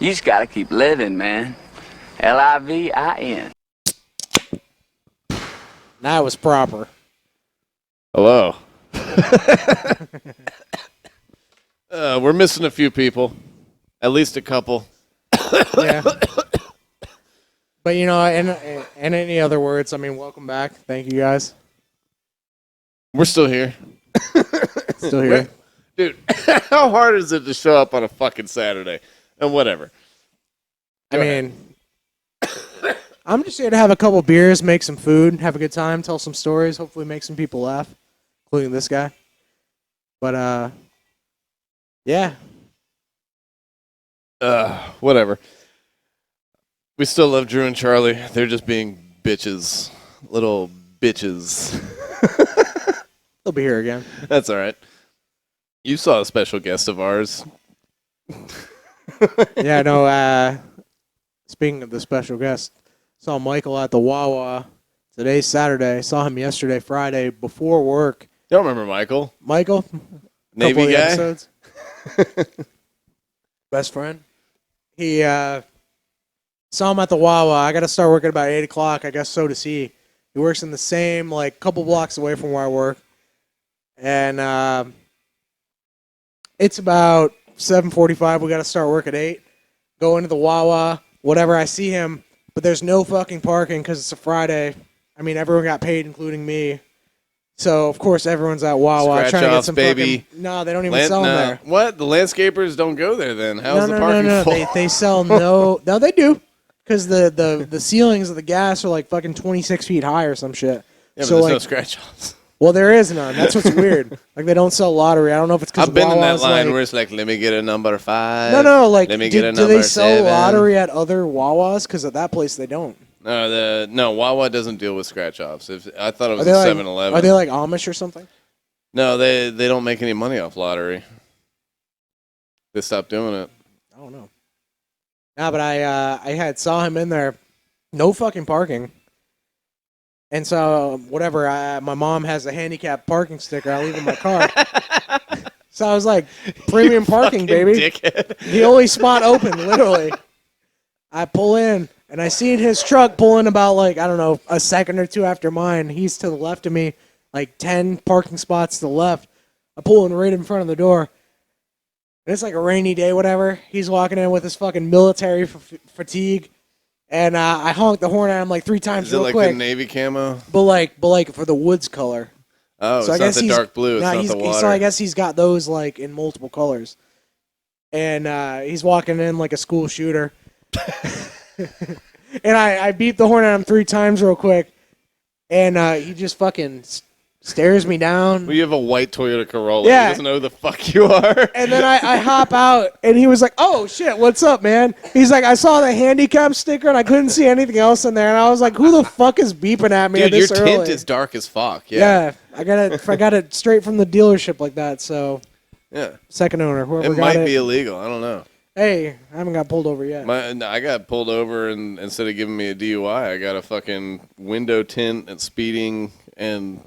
You just gotta keep living, man. LIVIN. That was proper. Hello. We're missing a few people. At least a couple. Yeah. But, you know, in any other words, I mean, welcome back. Thank you, guys. We're still here. Still here. Dude, how hard is it to show up on a fucking Saturday? And whatever. I mean, I'm just here to have a couple beers, make some food, have a good time, tell some stories, hopefully make some people laugh, including this guy. But, yeah. Whatever. We still love Drew and Charlie. They're just being bitches. Little bitches. They'll be here again. That's all right. You saw a special guest of ours. Yeah, no, speaking of the special guest, saw Michael at the Wawa. Today's Saturday. Saw him yesterday, Friday, before work. Don't remember Michael. Michael? Navy guy? Episodes. Best friend. He saw him at the Wawa. I got to start working about 8 o'clock. I guess so does he. He works in the same, like, couple blocks away from where I work. And it's about 7:45. We got to start work at 8. Go into the Wawa, whatever. I see him, but there's no fucking parking because it's a Friday. I mean, everyone got paid, including me. So, of course, everyone's at Wawa trying to get some baby. fucking... No, they don't even sell them there. What? The landscapers don't go there then? How's the parking full? They sell no... No, they do. Because the ceilings of the gas are like fucking 26 feet high or some shit. Yeah, but so there's like, no scratch-offs. Well, there is none. That's what's weird. Like, they don't sell lottery. I don't know if it's because I've been in that Wawa's line like, where it's like, let me get a number 5. No, like, let me get a do number they sell 7. lottery at other Wawas? Because at that place, they don't. No, Wawa doesn't deal with scratch-offs. I thought it was Are a they 7-Eleven. Are they like Amish or something? No, they don't make any money off lottery. They stopped doing it. I don't know. Nah, but I saw him in there. No fucking parking. And so, whatever, my mom has a handicap parking sticker I leave in my car. So I was like, premium parking, baby. Dickhead. The only spot open, literally. I pull in, and I seen his truck pulling about, like, I don't know, a second or two after mine. He's to the left of me, like 10 parking spots to the left. I pull in right in front of the door. And it's like a rainy day, whatever. He's walking in with his fucking military fatigue. And I honked the horn at him like 3 times Is it real like quick. the navy camo? But like for the woods color. Oh, So it's I not guess the dark blue. It's not the water. So I guess he's got those like in multiple colors. And he's walking in like a school shooter. And I beeped the horn at him 3 times real quick. And he just fucking stares me down. Well, you have a white Toyota Corolla. Yeah. He doesn't know who the fuck you are. And then I hop out, and he was like, "Oh shit, what's up, man?" He's like, "I saw the handicap sticker, and I couldn't see anything else in there." And I was like, "Who the fuck is beeping at me Dude, this your early?" tint is dark as fuck. Yeah. I got it straight from the dealership like that. So Yeah. second owner, whoever It got might it. be illegal. I don't know. Hey, I haven't got pulled over yet. I got pulled over, and instead of giving me a DUI, I got a fucking window tint and speeding and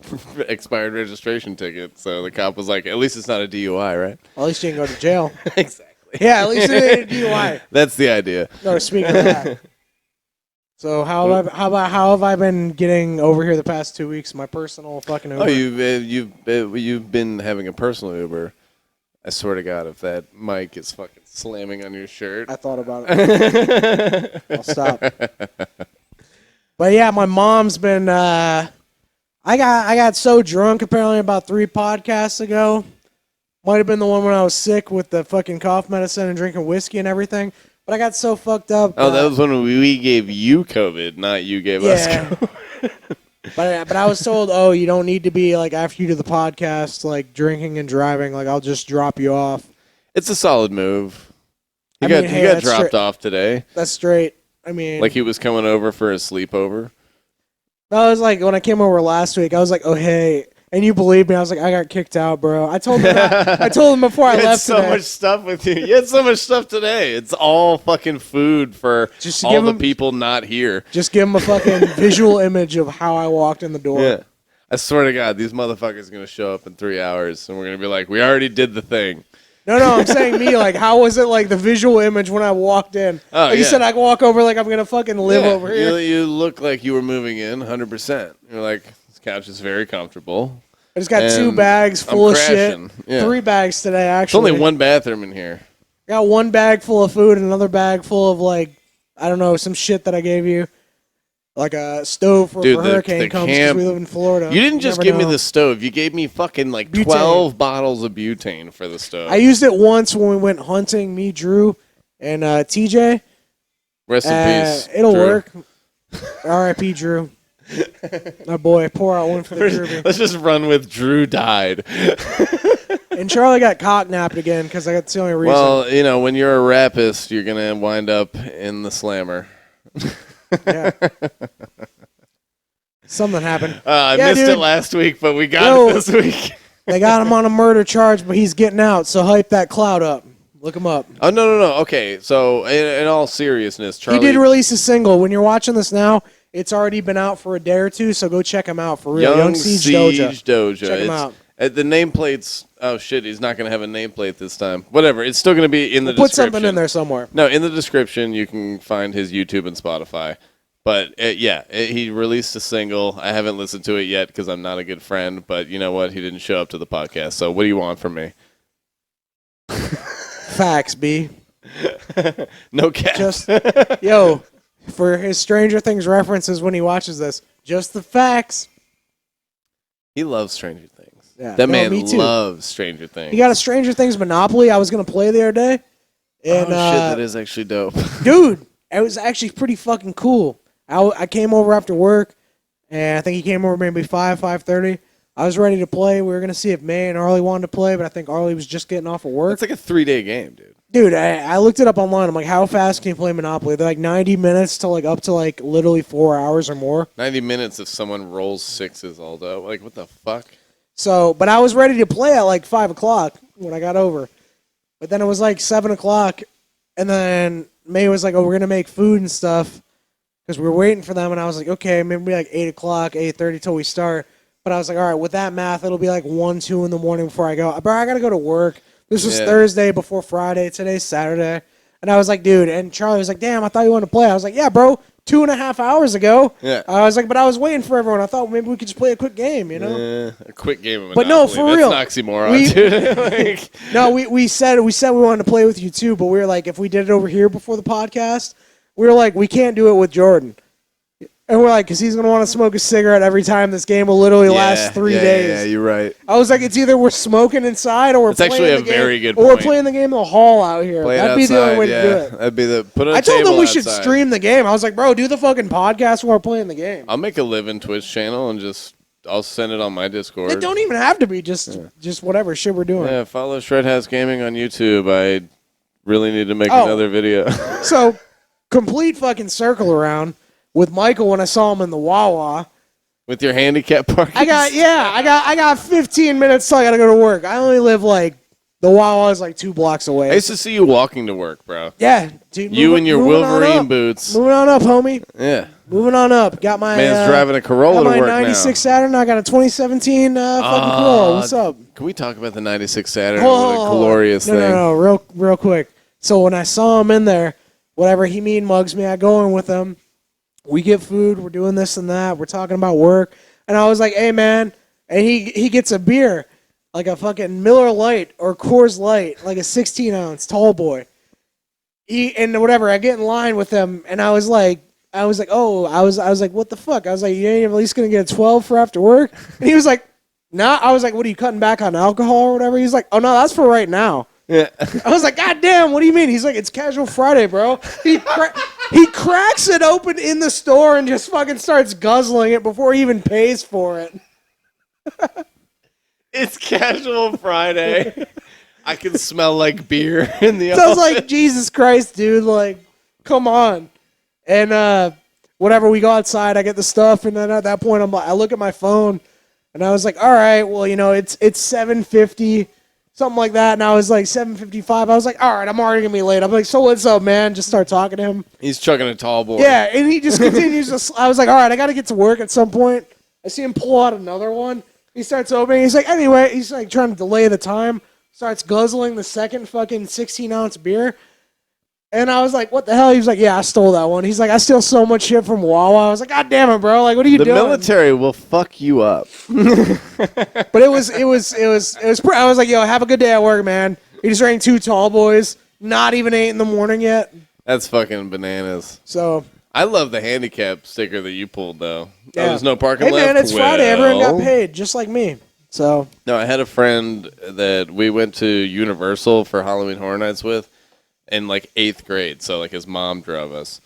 expired registration ticket. So the cop was like, at least it's not a DUI, right? At least you didn't go to jail. Exactly. Yeah, at least it ain't a DUI. That's the idea. No, speaking of that. So how have I been getting over here the past 2 weeks? My personal fucking Uber. Oh, you've been having a personal Uber. I swear to God, if that mic is fucking slamming on your shirt. I thought about it. I'll stop. But yeah, my mom's been. I got so drunk apparently about 3 podcasts ago. Might have been the one when I was sick with the fucking cough medicine and drinking whiskey and everything. But I got so fucked up. Oh, that was when we gave you COVID, not you gave us COVID. But I was told, oh, you don't need to be like after you do the podcast, like drinking and driving. Like I'll just drop you off. It's a solid move. He Hey, got dropped off today. That's straight. I mean, Like he was coming over for a sleepover. I was like, when I came over last week, I was like, oh, hey. And you believed me. I was like, I got kicked out, bro. I told him before I You had left so today. much stuff with you. You had so much stuff today. It's all fucking food for Just all give the him- people not here. Just give him a fucking visual image of how I walked in the door. Yeah. I swear to God, these motherfuckers are going to show up in 3 hours, and we're going to be like, we already did the thing. No, I'm saying me. Like, how was it like the visual image when I walked in? Oh, like you said, I can walk over like I'm gonna fucking live over here. You look like you were moving in 100%. You're like, this couch is very comfortable. I just got 2 bags full of shit. Yeah. 3 bags today, It's actually. only 1 bathroom in here. I got 1 bag full of food and another bag full of, like, I don't know, some shit that I gave you. Like a stove for Dude, if a hurricane comes because we live in Florida. You didn't just give me the stove. You gave me fucking, like, butane. 12 bottles of butane for the stove. I used it once when we went hunting, me, Drew, and TJ. Rest in peace. It'll Drew. work. R.I.P. Drew. My boy, pour out one for the groovy. Let's just run with Drew died. And Charlie got cock-napped again because that's the only reason. Well, you know, when you're a rapist, you're going to wind up in the slammer. Yeah. Something happened. I missed it last week, but we got it this week. They got him on a murder charge, but he's getting out, so hype that cloud up. Look him up. Oh, no. Okay, so in all seriousness, Charlie... He did release a single. When you're watching this now, it's already been out for a day or two, so go check him out for real. Young Siege Doja. Check him out. The nameplate's... Oh, shit, he's not going to have a nameplate this time. Whatever, it's still going to be in the Put description. something in there somewhere. No, in the description, you can find his YouTube and Spotify. But, he released a single. I haven't listened to it yet because I'm not a good friend. But you know what? He didn't show up to the podcast. So what do you want from me? Facts, B. No cap. Just, for his Stranger Things references when he watches this, just the facts. He loves Stranger Things. Yeah. That man me too. loves Stranger Things. He got a Stranger Things Monopoly I was going to play the other day. And, shit, that is actually dope. Dude, it was actually pretty fucking cool. I came over after work, and I think he came over maybe 5:30. I was ready to play. We were going to see if May and Arlie wanted to play, but I think Arlie was just getting off of work. It's like a 3-day game, dude. Dude, I looked it up online. I'm like, how fast can you play Monopoly? They're like 90 minutes to like up to like literally 4 hours or more. 90 minutes if someone rolls 6s all day. Like, what the fuck? So, but I was ready to play at like 5 o'clock when I got over. But then it was like 7 o'clock, and then May was like, oh, we're going to make food and stuff because we were waiting for them. And I was like, okay, maybe like 8 o'clock, 8:30 till we start. But I was like, all right, with that math, it'll be like 1, 2 in the morning before I go. Bro, I got to go to work. This was Thursday before Friday. Today's Saturday. And I was like, dude, and Charlie was like, damn, I thought you wanted to play. I was like, yeah, bro, 2.5 hours ago. Yeah. I was like, but I was waiting for everyone. I thought maybe we could just play a quick game, you know? A quick game of But Monopoly. no, for real. That's an oxymoron, dude. Like, no, we said we wanted to play with you too, but we were like, if we did it over here before the podcast, we were like, we can't do it with Jordan. And we're like, because he's going to want to smoke a cigarette every time. This game will literally last 3 days. Yeah, you're right. I was like, it's either we're smoking inside or we're playing actually the a game, very good or we're point. playing the game in the hall out here. Play That'd it be the only way outside, to do it. That'd be the put it on I told them table we should outside. stream the game. I was like, bro, do the fucking podcast while we're playing the game. I'll make a LIVIN Twitch channel and I'll send it on my Discord. It don't even have to be just whatever shit we're doing. Yeah, follow Shred House Gaming on YouTube. I really need to make another video. So, complete fucking circle around with Michael when I saw him in the Wawa. With your handicap parking. I got 15 minutes till I gotta go to work. I only live like the Wawa is like 2 blocks away. I used to see you walking to work, bro. Yeah, dude. You and your Wolverine boots. Moving on up, homie. Yeah. Moving on up. Got my man's driving a Corolla got my to work 96 Saturn. I got a 2017 fucking Corolla. What's up? Can we talk about the 96 Saturn? Hold What a glorious thing. No, real quick. So when I saw him in there, whatever he mean mugs me, I go in with him. We get food. We're doing this and that. We're talking about work. And I was like, hey, man. And he gets a beer, like a fucking Miller Lite or Coors Light, like a 16-ounce tall boy. And whatever, I get in line with him, and I was like, what the fuck? I was like, you ain't at least going to get a 12 for after work? And he was like, nah. I was like, what, are you cutting back on alcohol or whatever? He's like, oh, no, that's for right now. Yeah. I was like, God damn, what do you mean? He's like, it's Casual Friday, bro. He cracks it open in the store and just fucking starts guzzling it before he even pays for it. It's Casual Friday. I can smell like beer in the So I was office. like, Jesus Christ, dude, like, come on. And whatever, we go outside, I get the stuff, and then at that point, I look at my phone, and I was like, all right, well, you know, it's 7:50. Something like that, and I was like 7:55. I was like, all right, I'm already gonna be late. I'm like, so what's up, man? Just start talking to him. He's chugging a tall boy. Yeah, and he just continues to. I was like, all right, I got to get to work at some point. I see him pull out another one. He starts opening. He's like, anyway, he's like trying to delay the time. starts guzzling the second fucking 16-ounce beer. And I was like, what the hell? He was like, yeah, I stole that one. He's like, I steal so much shit from Wawa. I was like, God damn it, bro. Like, what are you The doing? military will fuck you up. But I was like, yo, have a good day at work, man. He just rang 2 tall boys. Not even 8 in the morning yet. That's fucking bananas. So I love the handicap sticker that you pulled, though. yeah. Oh, there's no parking hey, left? man, it's Friday. Everyone got Well. paid, just like me. So No, I had a friend that we went to Universal for Halloween Horror Nights with in like 8th grade. So like his mom drove us.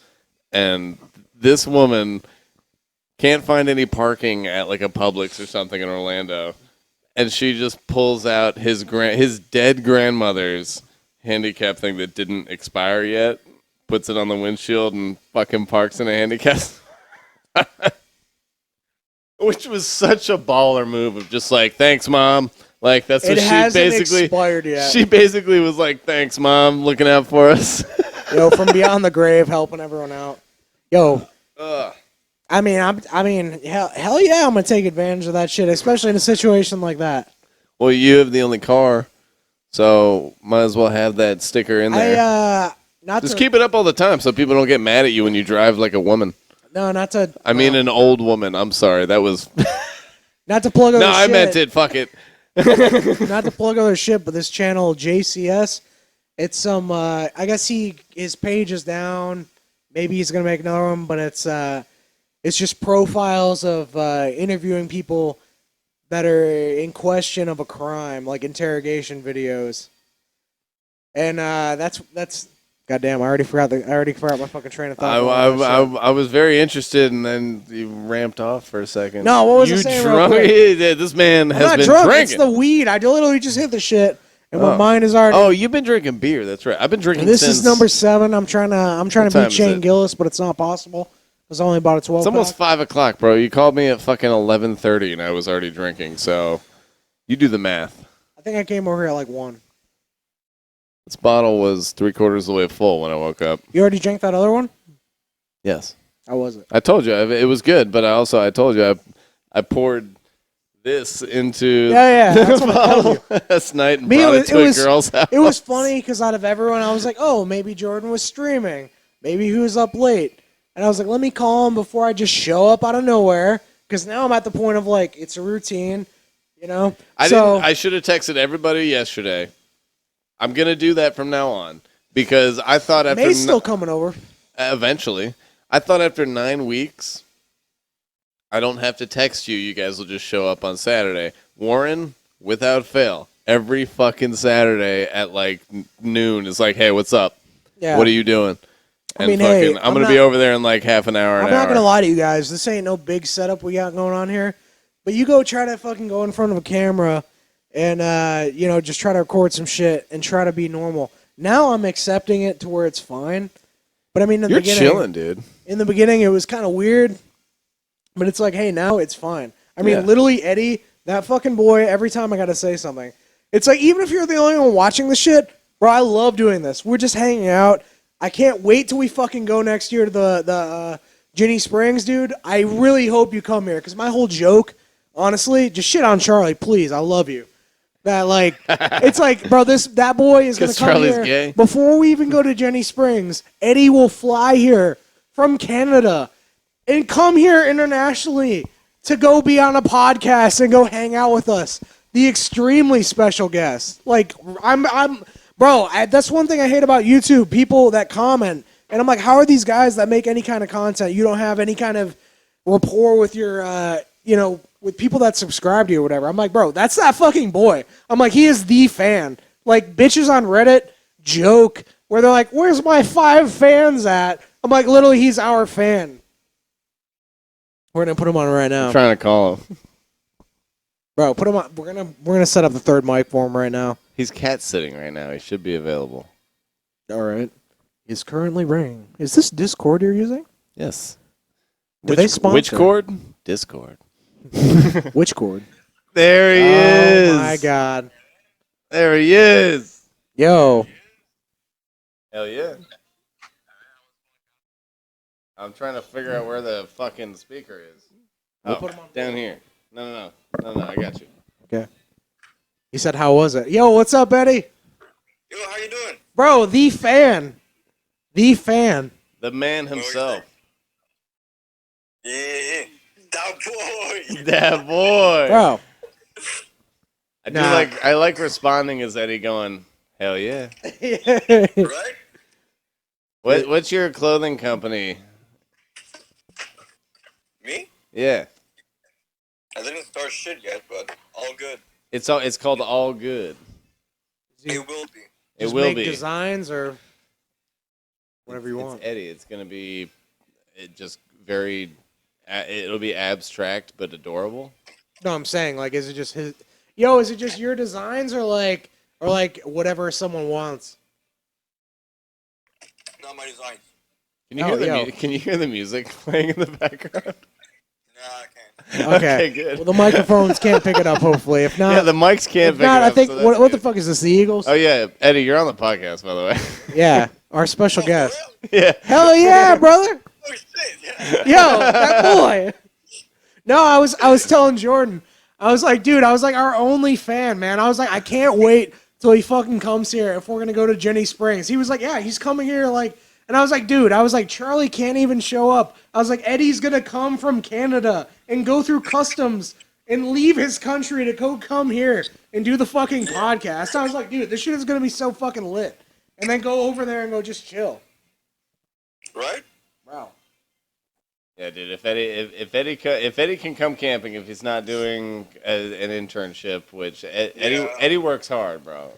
And this woman can't find any parking at like a Publix or something in Orlando. And she just pulls out his dead grandmother's handicap thing that didn't expire yet, puts it on the windshield and fucking parks in a handicap. Which was such a baller move of just like, thanks, Mom. Like, that's what it she hasn't basically... expired yet. She basically was like, thanks, Mom, looking out for us. Yo, from beyond the grave, helping everyone out. Yo, Ugh. hell yeah, I'm gonna take advantage of that shit, especially in a situation like that. Well, you have the only car, so might as well have that sticker in there. Just keep it up all the time so people don't get mad at you when you drive like a woman. No, not to. I mean, an old woman. I'm sorry. That was... Not to plug other No, shit. I meant it. Fuck it. Not to plug other shit, but this channel JCS, it's some. I guess his page is down. Maybe he's gonna make another one, but it's just profiles of interviewing people that are in question of a crime, like interrogation videos. And that's. Goddamn! I already forgot my fucking train of thought. I was very interested, and then you ramped off for a second. No, what was you I saying? drunk? This man I'm has not been drunk. drinking. It's the weed. I literally just hit the shit, and my mind is already. Oh, you've been drinking beer. That's right. I've been drinking. And this since... is number 7. I'm trying to time beat is Shane it? Gillis, but it's not possible because I only bought a 12. It's almost 5 o'clock, bro. You called me at fucking 11:30, and I was already drinking. So, you do the math. I think I came over here at like 1. This bottle was 3/4 of the way full when I woke up. You already drank that other one? Yes. How was it? I told you it was good, but I told you I poured this into That's what I told you. last night and brought it to a girl's house. It was funny because out of everyone, I was like, oh, maybe Jordan was streaming. Maybe he was up late. And I was like, let me call him before I just show up out of nowhere because now I'm at the point of like, it's a routine, you know? I should have texted everybody yesterday. I'm going to do that from now on because I thought after... May's still coming over. Eventually. I thought after 9 weeks, I don't have to text you. You guys will just show up on Saturday. Warren, without fail, every fucking Saturday at like noon is like, hey, what's up? Yeah. What are you doing? And mean, hey, I'm going to be over there in like half an hour, I'm not going to lie to you guys. This ain't no big setup we got going on here. But you go try to fucking go in front of a camera and, just try to record some shit and try to be normal. Now I'm accepting it to where it's fine. But I mean, in the beginning, you're chilling, dude. In the beginning, it was kind of weird. But it's like, hey, now it's fine. I mean, literally, Eddie, that fucking boy, every time I got to say something, it's like, even if you're the only one watching the shit, bro, I love doing this. We're just hanging out. I can't wait till we fucking go next year to the Ginny Springs, dude. I really hope you come here because my whole joke, honestly, just shit on Charlie, please. I love you. That like, it's like, bro, that boy is gonna come Charlie's here gay. before we even go to Jenny Springs. Eddie will fly here from Canada and come here internationally to go be on a podcast and go hang out with us. The extremely special guest. Like, that's one thing I hate about YouTube. People that comment, and I'm like, how are these guys that make any kind of content? You don't have any kind of rapport with your, with people that subscribe to you or whatever. I'm like, bro, that's that fucking boy. I'm like, he is the fan. Like, bitches on Reddit joke where they're like, where's my 5 fans at? I'm like, literally, he's our fan. We're gonna put him on right now. I'm trying to call him. Bro, put him on. We're gonna set up the third mic for him right now. He's cat sitting right now. He should be available. All right. Is currently ringing. Is this Discord you're using? Yes. They sponsor? Which cord? Discord. Which cord? There he is. Oh my god. There he is. Yo. Hell yeah. I'm trying to figure out where the fucking speaker is. We'll put him on down here. No, I got you. Okay. He said, how was it? Yo, what's up, Eddie? Yo, how you doing? Bro, the fan. The fan. The man himself. Yeah, that boy. That boy. Bro. I like responding as Eddie going, hell yeah. Right? What's your clothing company? Me? Yeah. I didn't start shit yet, but all good. It's called All Good. It will be. It Just will make be. designs or whatever you want. It's Eddie. It's gonna be just very. It'll be abstract but adorable. No, I'm saying, like, is it just his? Yo, is it just your designs or like whatever someone wants? Not my designs. Can you Oh, hear the yo. Can you hear the music playing in the background? Nah, I can't. Okay, good. Well, the microphones can't pick it up. Hopefully, if not, Yeah, the mics can't if pick not, it I up. think so that's what the good. fuck is this? The Eagles? Oh yeah, Eddie, you're on the podcast, by the way. Yeah, our special Oh, guest. for real? Yeah. Hell yeah, brother! Oh shit! Yeah. Yo, that boy. No, I was telling Jordan, I was like, dude, I was like our only fan, man. I was like, I can't wait till he fucking comes here if we're gonna go to Jenny Springs. He was like, yeah, he's coming here, like, and I was like, dude, I was like, Charlie can't even show up. I was like, Eddie's gonna come from Canada and go through customs and leave his country to go come here and do the fucking podcast. I was like, dude, this shit is gonna be so fucking lit. And then go over there and go just chill. Right? Wow. Yeah, dude. If Eddie can come camping, if he's not doing an internship, which Eddie works hard, bro.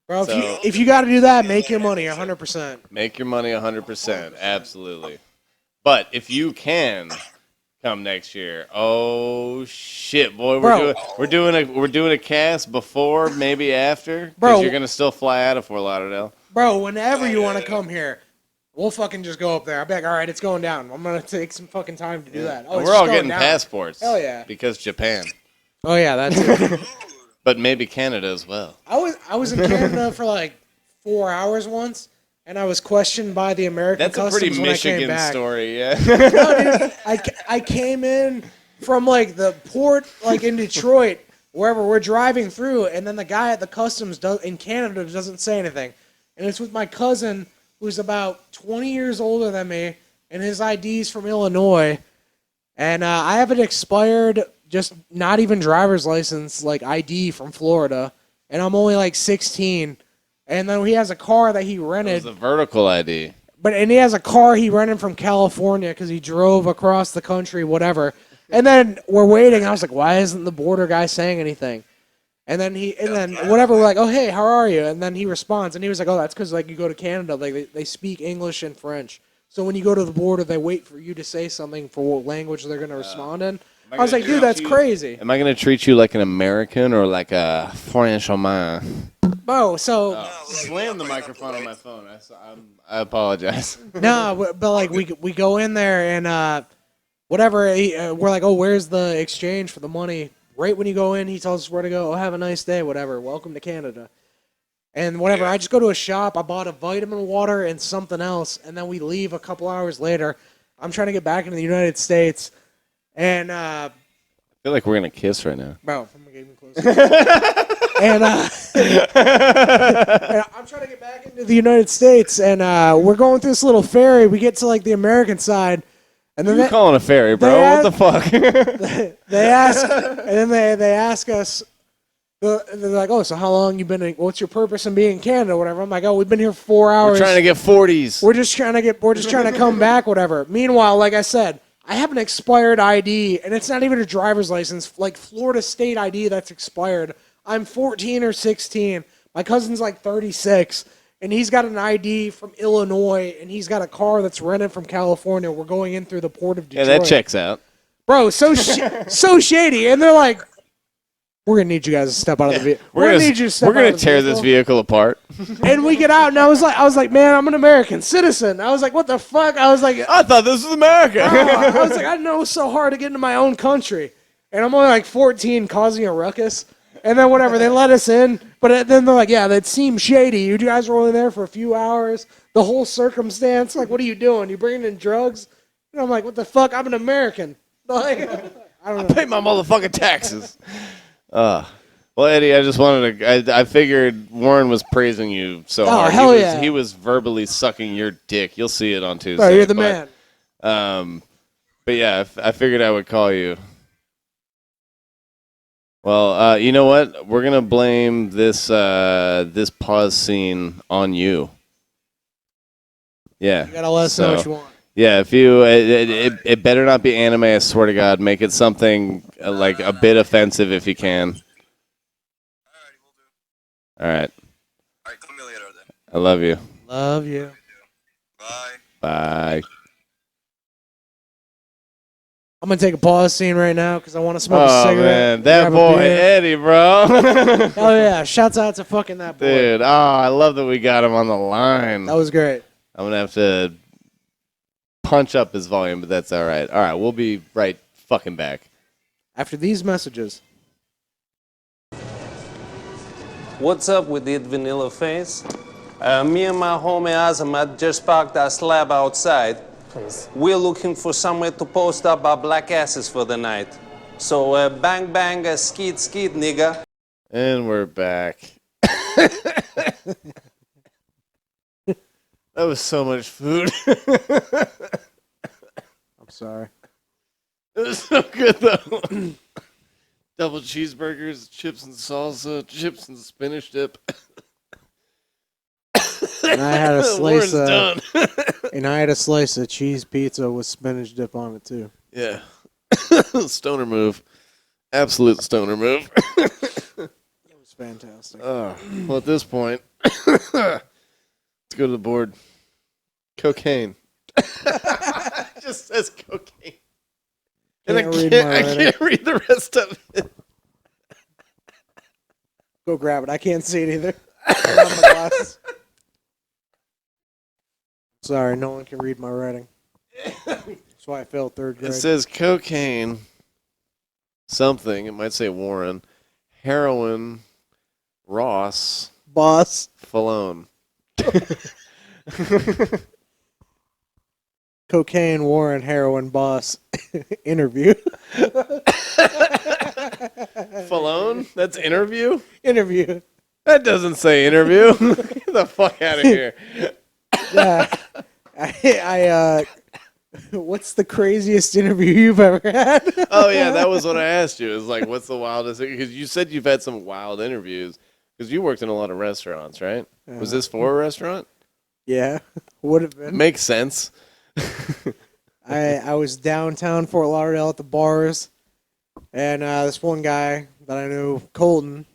Bro, So- if you got to do that, make your money 100%. Make your money 100%, absolutely. But if you can come next year, oh shit, boy, Bro. we're doing a cast before, maybe after, Bro. because you're gonna still fly out of Fort Lauderdale. Bro, whenever you want to come here, we'll fucking just go up there. I'll be like, all right, it's going down. I'm going to take some fucking time to do that. Oh, And it's we're all just going getting down. passports. Hell yeah. Because Japan, Oh, yeah, that's it. but maybe Canada as well. I was in Canada for like 4 hours once, and I was questioned by the American That's a customs pretty when I came Michigan back. story, yeah. No, dude, I came in from like the port, like in Detroit, wherever we're driving through, and then the guy at the customs in Canada doesn't say anything. And it's with my cousin, who's about 20 years older than me, and his ID's from Illinois. And I have an expired, just not even driver's license, like ID from Florida. And I'm only like 16. And then he has a car that he It rented. was a vertical ID. And he has a car he rented from California because he drove across the country, whatever. And then we're waiting. I was like, why isn't the border guy saying anything? And then whatever, we're like, oh, hey, how are you? And then he responds, and he was like, oh, that's because like you go to Canada, like they speak English and French. So when you go to the border, they wait for you to say something for what language they're going to respond in. I was like, dude, that's crazy. Am I going to treat you like an American or like a Frenchman? Bro, so Slam the microphone on my phone. I apologize. no, but like we go in there and whatever. We're like, oh, where's the exchange for the money? Right when you go in, he tells us where to go. Oh, have a nice day, whatever. Welcome to Canada. And whatever, I just go to a shop. I bought a vitamin water and something else, and then we leave a couple hours later. I'm trying to get back into the United States, and I feel like we're going to kiss right now. bro, I'm gonna get even closer. and I'm trying to get back into the United States, and we're going through this little ferry. We get to like the American side, and then You're calling a ferry, bro. What the fuck? they ask, and then they ask us. They're like, oh, so how long you been? What's your purpose in being in Canada, whatever? I'm like, oh, we've been here 4 hours. We're trying to get 40s. We're just trying to come back, whatever. Meanwhile, like I said, I have an expired ID, and it's not even a driver's license, like Florida state ID that's expired. I'm 14 or 16. My cousin's like 36, and he's got an ID from Illinois, and he's got a car that's rented from California. We're going in through the port of Detroit. Yeah, that checks out. Bro, so shady. And they're like, we're going to need you guys to step out of the vehicle. We're going to need you to step out of the vehicle. We're going to tear this vehicle apart. And we get out, and I was like, man, I'm an American citizen. I was like, what the fuck? I was like, I thought this was America. I was like, I know it's so hard to get into my own country. And I'm only like 14 causing a ruckus. And then whatever, they let us in. But then they're like, yeah, that seems shady. You guys were only there for a few hours. The whole circumstance, like, what are you doing? You bringing in drugs? And I'm like, what the fuck? I'm an American. Like, I don't know. Pay my motherfucking taxes. Well, Well, Eddie, I just wanted to. I figured Warren was praising you so hard. Hell yeah. He was verbally sucking your dick. You'll see it on Tuesday. Bro, you're the man. But yeah, I figured I would call you. Well, you know what? We're gonna blame this this pause scene on you. Yeah. You gotta let us know what you want. Yeah, if you, it better not be anime. I swear to God, make it something like a bit offensive if you can. Alrighty, we'll do. All right. Alright, call me later then. I love you. Love you. Bye. Bye. I'm gonna take a pause scene right now because I want to smoke a Oh cigarette. man, that grab a boy beer. Eddie, bro. Oh yeah, shouts out to fucking that boy. Dude, I love that we got him on the line. That was great. I'm gonna have to punch up his volume, but that's all right. All right, we'll be right fucking back. After these messages. What's up with it, Vanilla Face? Me and my homie Azamat just parked our slab outside. We're looking for somewhere to post up our black asses for the night. So bang bang, skeet skeet, nigga. And we're back. That was so much food. I'm sorry. It was so good though. Double cheeseburgers, chips and salsa, chips and spinach dip. And I had a slice Warren's done. and I had a slice of cheese pizza with spinach dip on it too. Yeah. Stoner move. Absolute stoner move. It was fantastic. Well, at this point, let's go to the board. Cocaine. It just says cocaine. And I can't read the rest of it. Go grab it. I can't see it either. I don't have my glasses. Sorry, no one can read my writing. That's why I failed third grade. It says cocaine, something. It might say Warren. Heroin, Ross, Boss. Falone. Cocaine, Warren, heroin, boss. Interview. Falone? That's interview? Interview. That doesn't say interview. Get the fuck out of here. Yeah. What's the craziest interview you've ever had? Oh, yeah, that was what I asked you. It was like, what's the wildest? Because you said you've had some wild interviews. Because you worked in a lot of restaurants, right? Was this for a restaurant? Yeah, would have been. Makes sense. I was downtown Fort Lauderdale at the bars, and this one guy that I knew, Colton,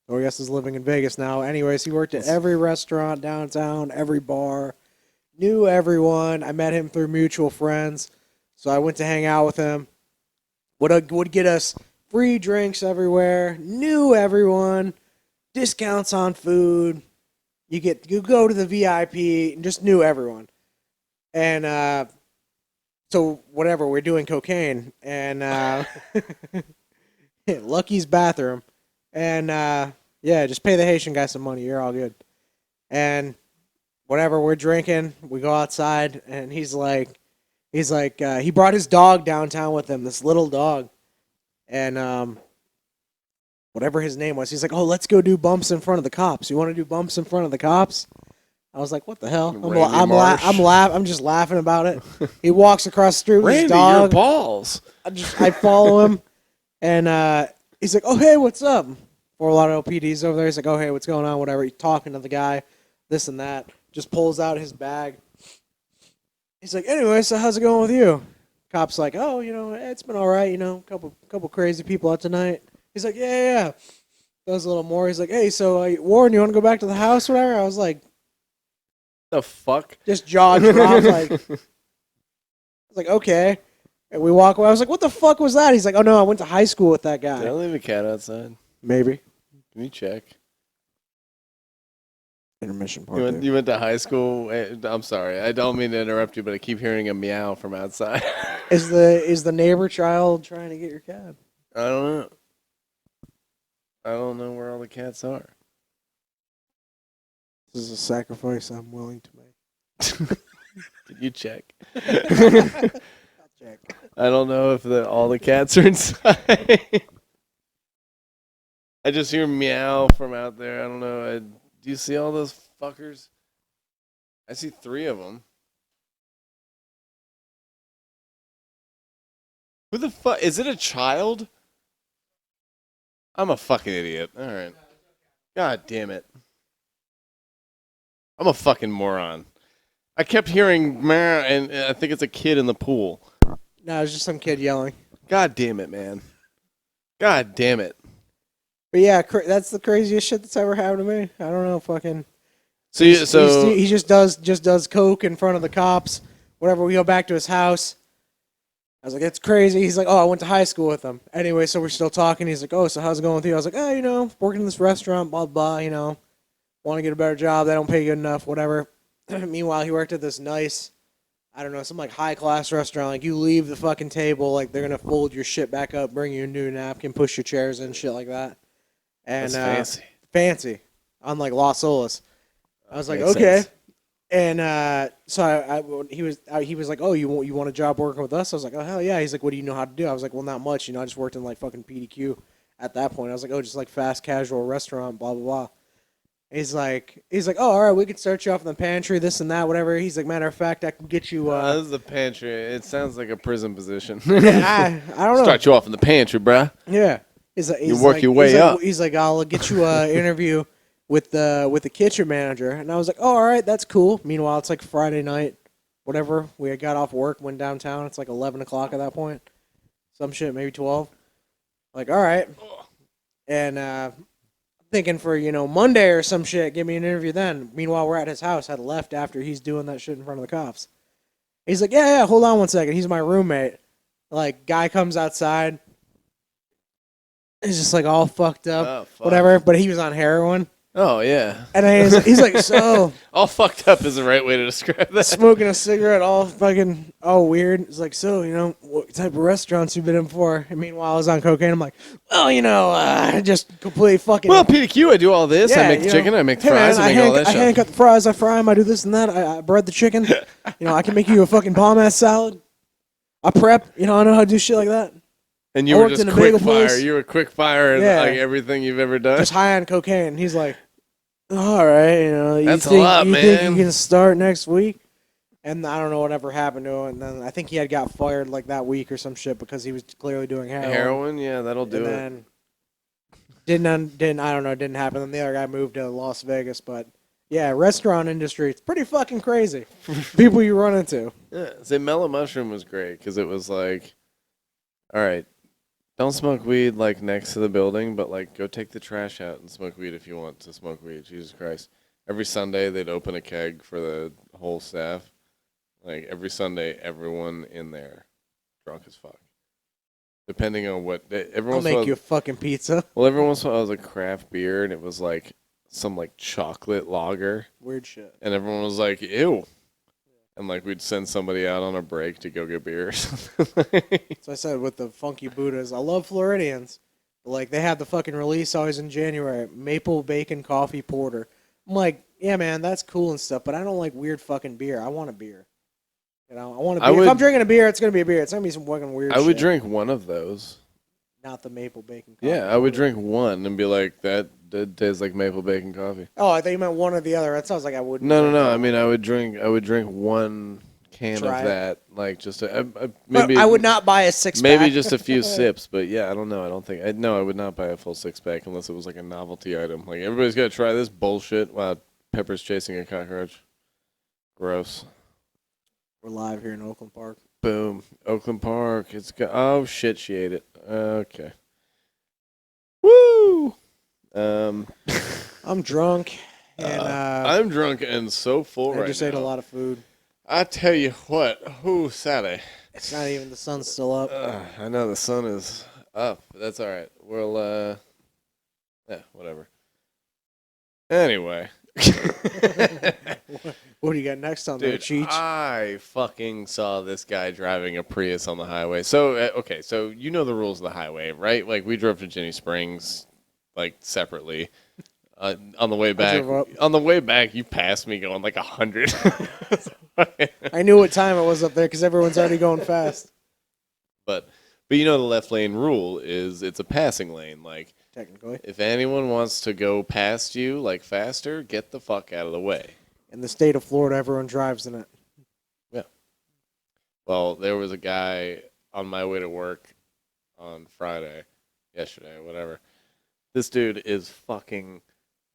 who I guess is living in Vegas now. Anyways, he worked at every restaurant downtown, every bar, knew everyone. I met him through mutual friends, so I went to hang out with him. Would get us free drinks everywhere, knew everyone, discounts on food. You go to the VIP and just knew everyone. And so whatever, we're doing cocaine and Lucky's bathroom. And yeah, just pay the Haitian guy some money. You're all good. And whatever, we're drinking. We go outside, and he's like, he brought his dog downtown with him, this little dog. And whatever his name was, he's like, oh, let's go do bumps in front of the cops. You want to do bumps in front of the cops? I was like, what the hell? I'm just laughing about it. He walks across the street with his dog. Your balls. I follow him, and he's like, oh, hey, what's up? Fort Lauderdale PD's over there. He's like, oh, hey, what's going on? Whatever. He's talking to the guy, this and that. Just pulls out his bag. He's like, anyway, so how's it going with you? Cop's like, oh, it's been all right, couple crazy people out tonight. He's like, yeah. Does a little more. He's like, hey, so Warren, you want to go back to the house or whatever? I was like, The fuck? just jaw dropped. I was like, okay. And we walk away. I was like, what the fuck was that? He's like, oh, no, I went to high school with that guy. Did I leave a cat outside? Maybe. Can you check? Intermission part. You went to high school? I'm sorry. I don't mean to interrupt you, but I keep hearing a meow from outside. Is the neighbor child trying to get your cat? I don't know. I don't know where all the cats are. This is a sacrifice I'm willing to make. Can you check? I'll check. I don't know if all the cats are inside. I just hear meow from out there. I don't know. Do you see all those fuckers? I see 3 of them. Who the fuck? Is it a child? I'm a fucking idiot. All right. God damn it. I'm a fucking moron. I kept hearing meh, and I think it's a kid in the pool. No, it's just some kid yelling. God damn it, man. God damn it. But yeah, that's the craziest shit that's ever happened to me. I don't know, fucking. So he just does coke in front of the cops. Whatever, we go back to his house. I was like, it's crazy. He's like, oh, I went to high school with him. Anyway, so we're still talking. He's like, oh, so how's it going with you? I was like, oh, working in this restaurant, blah, blah, want to get a better job. They don't pay good enough, whatever. Meanwhile, he worked at this nice, I don't know, some like high-class restaurant. Like, you leave the fucking table, like, they're going to fold your shit back up, bring you a new napkin, push your chairs in, shit like that. And, that's fancy. Fancy. On, like, Las Olas. I was like, Makes okay. sense. And so he was like, oh, you want a job working with us? I was like, oh, hell yeah. He's like, what do you know how to do? I was like, well, not much. I just worked in, like, fucking PDQ at that point. I was like, oh, just, like, fast casual restaurant, blah, blah, blah. He's like, oh, all right, we can start you off in the pantry, this and that, whatever. He's like, matter of fact, I can get you. This is the pantry. It sounds like a prison position. I don't know. Start you off in the pantry, bruh. Yeah. You work your way up. He's like, I'll get you an interview with the kitchen manager. And I was like, oh, all right, that's cool. Meanwhile, it's like Friday night, whatever. We got off work, went downtown. It's like 11 o'clock at that point. Some shit, maybe 12. Like, all right. And thinking for, Monday or some shit, give me an interview then. Meanwhile, we're at his house. Had left after he's doing that shit in front of the cops. He's like, yeah, hold on one second. He's my roommate. Like, guy comes outside. He's just like all fucked up, whatever. But he was on heroin. Oh, yeah. And he's like, so. All fucked up is the right way to describe that. Smoking a cigarette, all fucking, all weird. It's like, so, what type of restaurants you been in for? And meanwhile, I was on cocaine. I'm like, well, just completely fucking. Well, PDQ, I do all this. Yeah, I make the chicken, I make the hey, fries, man, I make all that I shit. hand cut the fries, I fry them, I do this and that. I bread the chicken. I can make you a fucking bomb-ass salad. I prep. I know how to do shit like that. And you I were worked just in a quick bagel fire. place. You were quick fire in Yeah. like everything you've ever done. Just high on cocaine. He's like, all right, you That's a think, lot, you man. think you can start next week? And I don't know whatever happened to him. And then I think he had got fired like that week or some shit because he was clearly doing heroin. Heroin, yeah, that'll do And it. then didn't happen. Then the other guy moved to Las Vegas. But yeah, restaurant industry, it's pretty fucking crazy. People you run into. Yeah, say Mellow Mushroom was great because it was like, all right, don't smoke weed like next to the building, but like go take the trash out and smoke weed if you want to smoke weed. Jesus Christ. Every Sunday they'd open a keg for the whole staff. Like every Sunday, everyone in there drunk as fuck. Depending on what I'll make you a fucking pizza. Well, every once in a while it was a craft beer and it was like some like chocolate lager. Weird shit. And everyone was like, ew. And like we'd send somebody out on a break to go get beer or something. So I said with the Funky Buddhas, I love Floridians. Like they have the fucking release always in January, maple bacon coffee porter. I'm like, yeah, man, that's cool and stuff, but I don't like weird fucking beer. I want a beer. I want a beer. If I'm drinking a beer, it's gonna be a beer. It's gonna be some fucking weird. I would shit. drink one of those. Not the maple bacon coffee. Yeah, I would drink one and be like, that tastes like maple bacon coffee. Oh, I thought you meant one or the other. That sounds like I wouldn't. No. I mean, I would drink one can Try of it. that, like just Maybe I would not buy a 6-pack. maybe just a few sips, but yeah, I don't know. I don't think I would not buy a full 6-pack unless it was like a novelty item. Like everybody's got to try this bullshit. Wow, Pepper's chasing a cockroach. Gross. We're live here in Oakland Park. Boom, Oakland Park. Oh shit, she ate it. Okay. Woo. I'm drunk, and I'm drunk and so full I just ate a lot of food. I tell you what, Saturday. It's not even the sun's still up. I know the sun is up. That's all right. We'll whatever. Anyway. What do you got next on there, Dude, Cheech? I fucking saw this guy driving a Prius on the highway. So, okay, so you know the rules of the highway, right? Like, we drove to Ginny Springs, like, separately. On the way back, you passed me going like 100. I knew what time it was up there because everyone's already going fast. But you know the left lane rule is it's a passing lane. Like, technically. If anyone wants to go past you like faster, get the fuck out of the way. In the state of Florida, everyone drives in it. Yeah. Well, there was a guy on my way to work on yesterday, whatever. This dude is fucking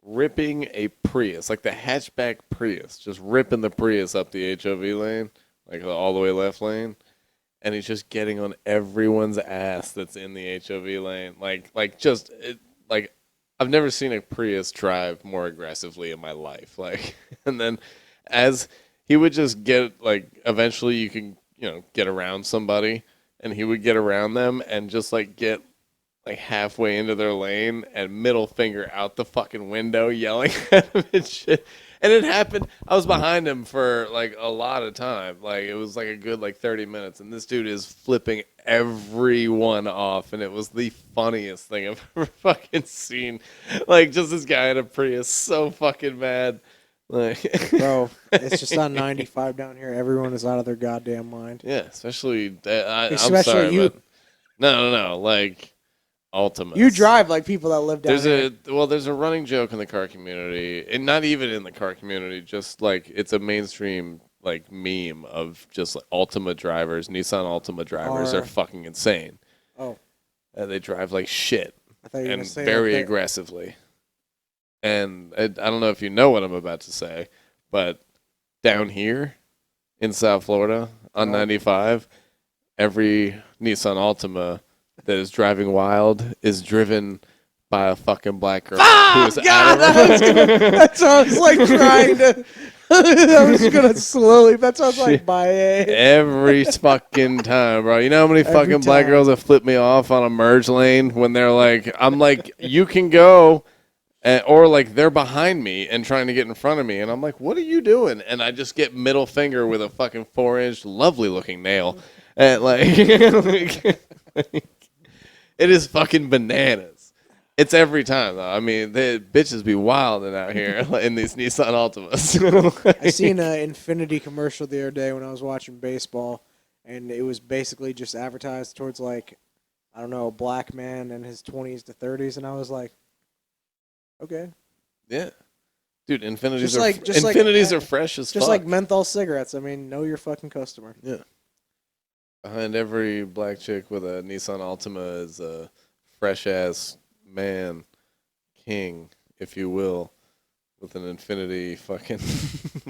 ripping a Prius, like the hatchback Prius, just ripping the Prius up the HOV lane, like all the way left lane. And he's just getting on everyone's ass that's in the HOV lane. Like I've never seen a Prius drive more aggressively in my life. Like, and then as he would just get, like, eventually you can, get around somebody, and he would get around them and just, like, get, like, halfway into their lane and middle finger out the fucking window yelling at him and shit. And it happened. I was behind him for, like, a lot of time. Like, it was, like, a good, 30 minutes. And this dude is flipping everyone off. And it was the funniest thing I've ever fucking seen. Like, just this guy in a Prius, so fucking mad. Like, Bro, it's just on 95 down here. Everyone is out of their goddamn mind. yeah, especially I'm Especially sorry, you. but no. Like, Altimas. You drive like people that live down here. There's a running joke in the car community, and not even in the car community, just like it's a mainstream like meme of just like Altima drivers, Nissan Altima drivers are fucking insane. Oh, they drive like shit I thought you were and gonna say very that aggressively. And I don't know if you know what I'm about to say, but down here in South Florida on 95, every Nissan Altima that is driving wild is driven by a fucking black girl who is out of That's what I was like trying to. I was gonna slowly. That's what I was like by every fucking time, bro. You know how many fucking black time. girls have flipped me off on a merge lane when they're like, I'm like, you can go. Or like they're behind me and trying to get in front of me, and I'm like, "What are you doing?" And I just get middle finger with a fucking 4-inch, lovely looking nail, and like, it is fucking bananas. It's every time though. I mean, the bitches be wilding out here in these Nissan Altimas. I seen an Infinity commercial the other day when I was watching baseball, and it was basically just advertised towards like, I don't know, a black man in his 20s to 30s, and I was like, okay. Yeah. Dude, Infinities Just are like- just like- Infinities are fresh as Just fuck. like menthol cigarettes. I mean, know your fucking customer. Yeah. Behind every black chick with a Nissan Altima is a fresh ass man, king, if you will, with an Infinity fucking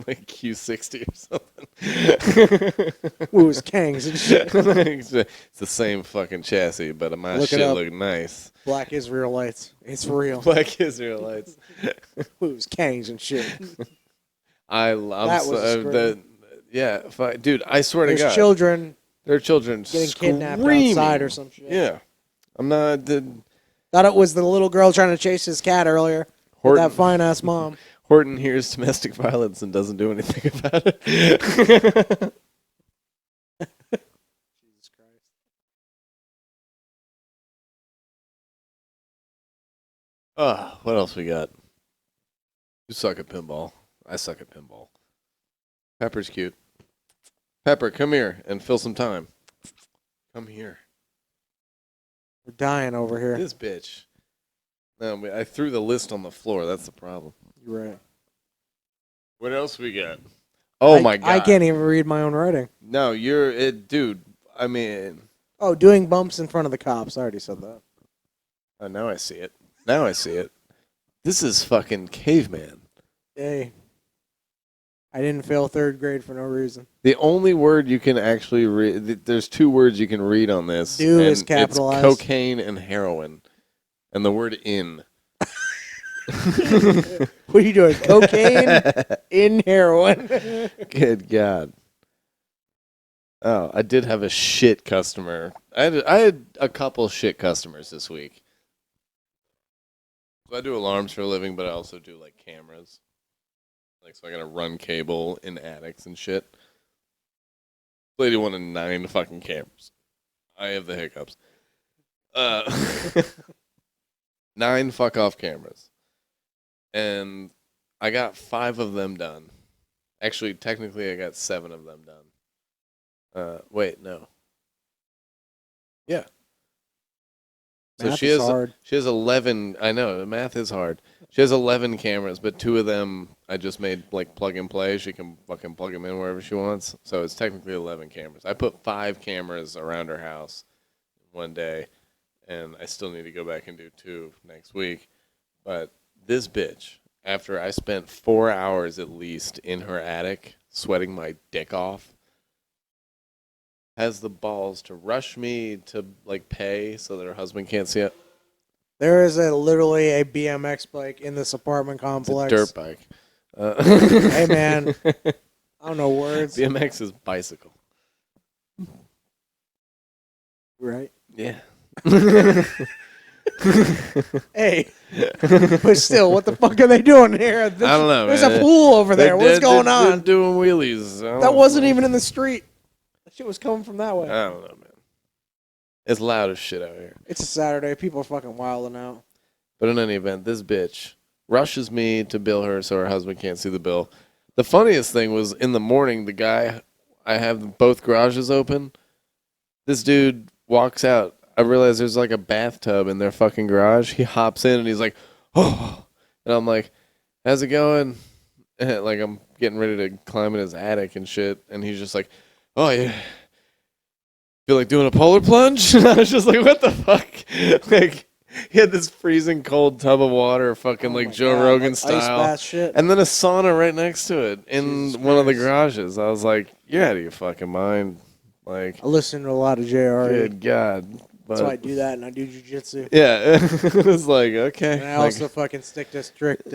like Q60 or something. Ooh, it's Kangs and shit. It's the same fucking chassis, but my Look it shit up. look nice. Black Israelites. It's real. Black Israelites. Ooh, it's Kangs and shit. I'm That was a scream. dude, I swear to There's God. children There are children getting screaming. kidnapped outside or some shit. Yeah. I'm not... Thought it was the little girl trying to chase his cat earlier. With Horton. that fine ass mom. Horton hears domestic violence and doesn't do anything about it. Jesus Christ. What else we got? You suck at pinball. I suck at pinball. Pepper's cute. Pepper, come here and fill some time. Come here. We're dying over here. This bitch. No, I threw the list on the floor. That's the problem. You're right. What else we got? Oh my God. I can't even read my own writing. No, you're it, dude. I mean, Oh, doing bumps in front of the cops. I already said that. oh, now I see it. Now I see it. This is fucking caveman. Hey. I didn't fail third grade for no reason. The only word you can actually read, there's two words you can read on this. Do is and capitalized. It's cocaine and heroin. And the word in. What are you doing? Cocaine in heroin. Good God. Oh, I did have a shit customer. I had a couple shit customers this week. So I do alarms for a living, but I also do like cameras. Like, so I gotta run cable in attics and shit. Lady wanted 9 fucking cameras. I have the hiccups. 9 fuck off cameras. And I got 5 of them done. Actually, technically, I got 7 of them done. Wait, no. Yeah. So Math she is has hard. she has 11. I know math is hard. She has 11 cameras, but 2 of them I just made like plug and play. She can fucking plug them in wherever she wants. So it's technically 11 cameras. I put 5 cameras around her house one day, and I still need to go back and do 2 next week. But this bitch, after I spent 4 hours at least in her attic sweating my dick off, has the balls to rush me to like pay so that her husband can't see it. There is literally a BMX bike in this apartment It's a complex. dirt bike. Hey, man. I don't know words. BMX is bicycle. Right? Yeah. Hey. But still, what the fuck are they doing here? I don't know, There's man. a pool over there. What's going They're on? doing wheelies. That wasn't even in the street. That shit was coming from that way. I don't know, man. It's loud as shit out here. It's a Saturday. People are fucking wilding out. But in any event, this bitch rushes me to bill her so her husband can't see the bill. The funniest thing was in the morning, the guy, I have both garages open. This dude walks out. I realize there's like a bathtub in their fucking garage. He hops in and he's like, oh. And I'm like, how's it going? And like I'm getting ready to climb in his attic and shit. And he's just like, oh, yeah. Feel like doing a polar plunge? And I was just like, what the fuck? Like, he had this freezing cold tub of water, fucking like Joe Rogan Ice style. bath shit. And then a sauna right next to it in Jesus one of the Christ. garages. I was like, you're out of your fucking mind. Like, I listen to a lot of JR. good God. That's why I But, do that, and I do jujitsu. yeah, it was like, okay. And I Like, also fucking stick to strict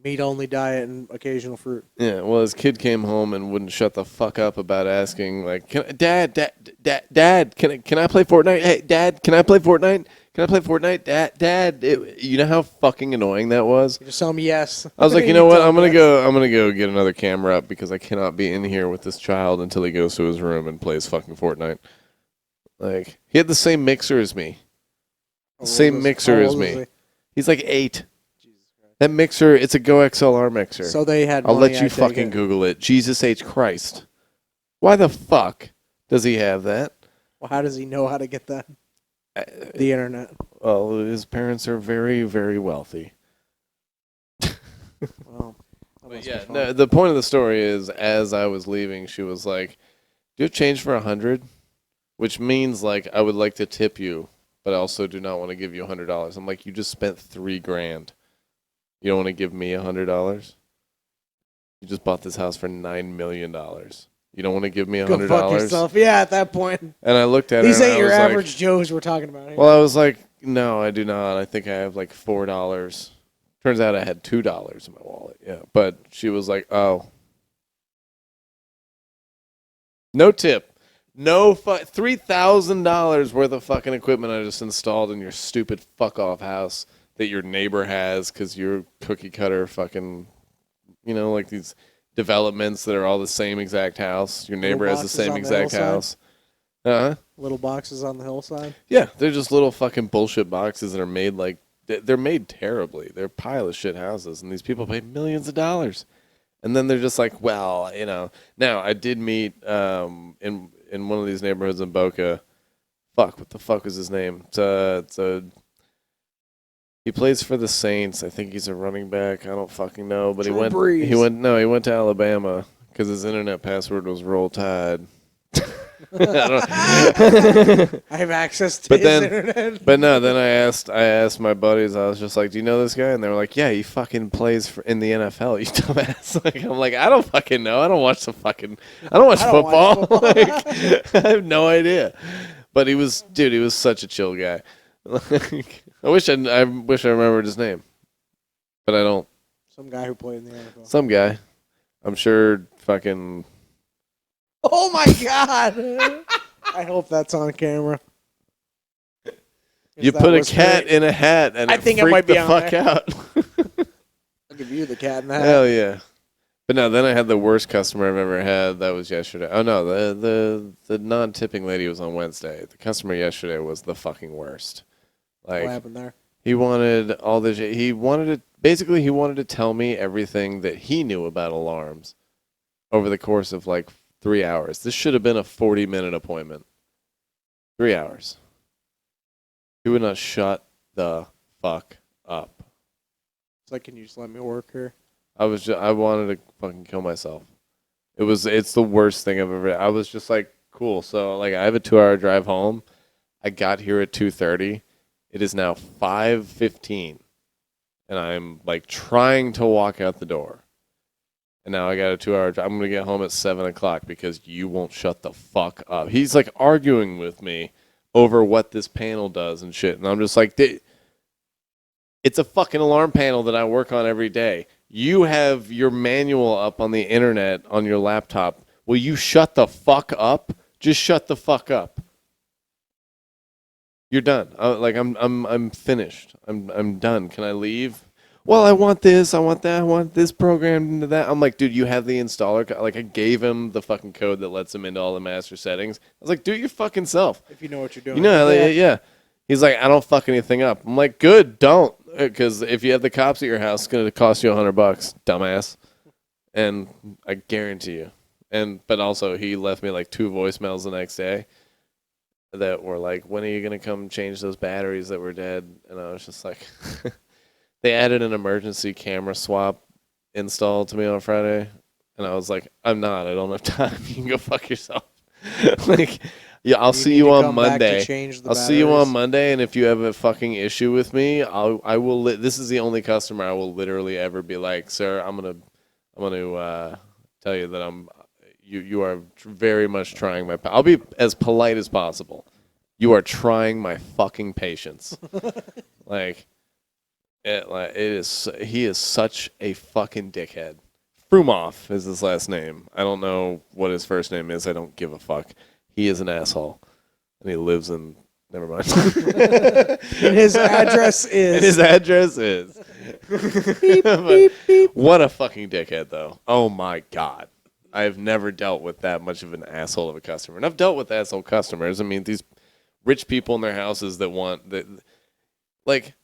meat-only diet and occasional fruit. yeah, well, his kid came home and wouldn't shut the fuck up about asking, like, Dad, can I play Fortnite? Hey, Dad, can I play Fortnite? Can I play Fortnite? Dad, you know how fucking annoying that was? You just tell me yes. I was like, you know what? I'm gonna go get another camera up because I cannot be in here with this child until he goes to his room and plays fucking Fortnite. Like, he had the same mixer as me. The same mixer as me. He's like 8. That mixer, it's a Go XLR mixer. So they had I'll money, let you I take fucking it. Google it. Jesus H. Christ. Why the fuck does he have that? Well, how does he know how to get that? The internet. Well, his parents are very, very wealthy. Well, that But must be yeah, fun. no, the point of the story is, as I was leaving, she was like, "Do you have change for 100?" Which means like I would like to tip you, but I also do not want to give you $100. I'm like, you just spent $3,000. You don't want to give me $100? You just bought this house for $9 million. You don't want to give me $100? Go fuck yourself. Yeah, at that point. And I looked at her. These and ain't I your was like- average Joes we're talking about here. Well, I was like, no, I do not. I think I have like $4. Turns out I had $2 in my wallet. Yeah, but she was like, oh. No tip. No $3,000 worth of fucking equipment I just installed in your stupid fuck off house that your neighbor has because you're cookie cutter fucking, you know, like these developments that are all the same exact house. Your neighbor has the boxes same on the exact hillside? house. Uh-huh. Little boxes on the hillside. Yeah, they're just little fucking bullshit boxes that are made like they're made terribly. They're a pile of shit houses, and these people pay millions of dollars, and then they're just like, well, you know. Now I did meet in one of these neighborhoods in Boca. Fuck, what the fuck was his name? He plays for the Saints. I think he's a running back. I don't fucking know, but Drew Brees. he went to Alabama because his internet password was Roll Tide. I have access to But his then- internet. But no, then I asked my buddies. I was just like, "Do you know this guy?" And they were like, "Yeah, he fucking plays in the NFL." You dumbass. Like, I'm like, I don't fucking know. I don't watch football. I don't watch football. Like, I have no idea. But he was such a chill guy. Like, I wish I remembered his name, but I don't. Some guy who played in the NFL. Some guy. I'm sure fucking. Oh my god! I hope that's on camera. You That put a was cat great. in a hat and I it think it freaked might be the on fuck there. out. I'll give you the cat in the hat. Hell yeah. But no, then I had the worst customer I've ever had. That was yesterday. Oh no, the non-tipping lady was on Wednesday. The customer yesterday was the fucking worst. What Like, happened there? he wanted all this. He wanted to tell me everything that he knew about alarms over the course of like 3 hours. This should have been a 40-minute appointment. 3 hours. He would not shut the fuck up. It's like, can you just let me work here? I wanted to fucking kill myself. It's the worst thing I've ever. I was just like, cool. So like, I have a 2-hour drive home. I got here at 2:30. It is now 5:15, and I'm like trying to walk out the door. And now I got a 2-hour drive. I'm gonna get home at 7:00 because you won't shut the fuck up. He's like arguing with me over what this panel does and shit, and I'm just like, it's a fucking alarm panel that I work on every day. You have your manual up on the internet on your laptop. Will you shut the fuck up? Just shut the fuck up. You're done. I'm finished. I'm done. Can I leave? Well, I want this. I want that. I want this programmed into that. I'm like, dude, you have the installer. Like, I gave him the fucking code that lets him into all the master settings. I was like, do it your fucking self. If you know what you're doing. You know, yeah. He's like, I don't fuck anything up. I'm like, good, don't. Because if you have the cops at your house, it's going to cost you $100, dumbass. And I guarantee you. But also, he left me like 2 voicemails the next day that were like, when are you going to come change those batteries that were dead? And I was just like, they added an emergency camera swap install to me on Friday. And I was like, I'm not. I don't have time. You can go fuck yourself. Like, yeah, I'll see you on Monday. I'll see you on Monday, and if you have a fucking issue with me, I will. This is the only customer I will literally ever be like, sir, I'm gonna tell you that you are very much trying my. I'll be as polite as possible. You are trying my fucking patience. It is. He is such a fucking dickhead. Frumov is his last name. I don't know what his first name is. I don't give a fuck. He is an asshole, and he lives in. Never mind. And his address is. Beep, beep, beep. What a fucking dickhead, though. Oh my god, I have never dealt with that much of an asshole of a customer, and I've dealt with asshole customers. I mean, these rich people in their houses that want that, like.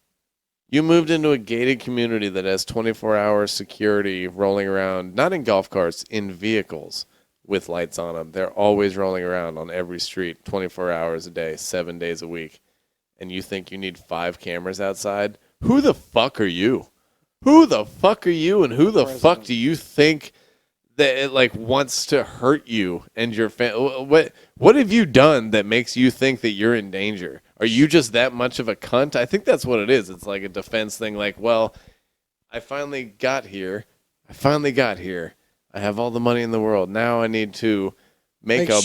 You moved into a gated community that has 24-hour security rolling around, not in golf carts, in vehicles with lights on them. They're always rolling around on every street, 24 hours a day, 7 days a week. And you think you need 5 cameras outside? Who the fuck are you? Who the fuck are you? And who the fuck do you think that it like wants to hurt you and your family? What have you done that makes you think that you're in danger? Are you just that much of a cunt? I think that's what it is. It's like a defense thing. Like, well, I finally got here. I have all the money in the world. Now I need to make a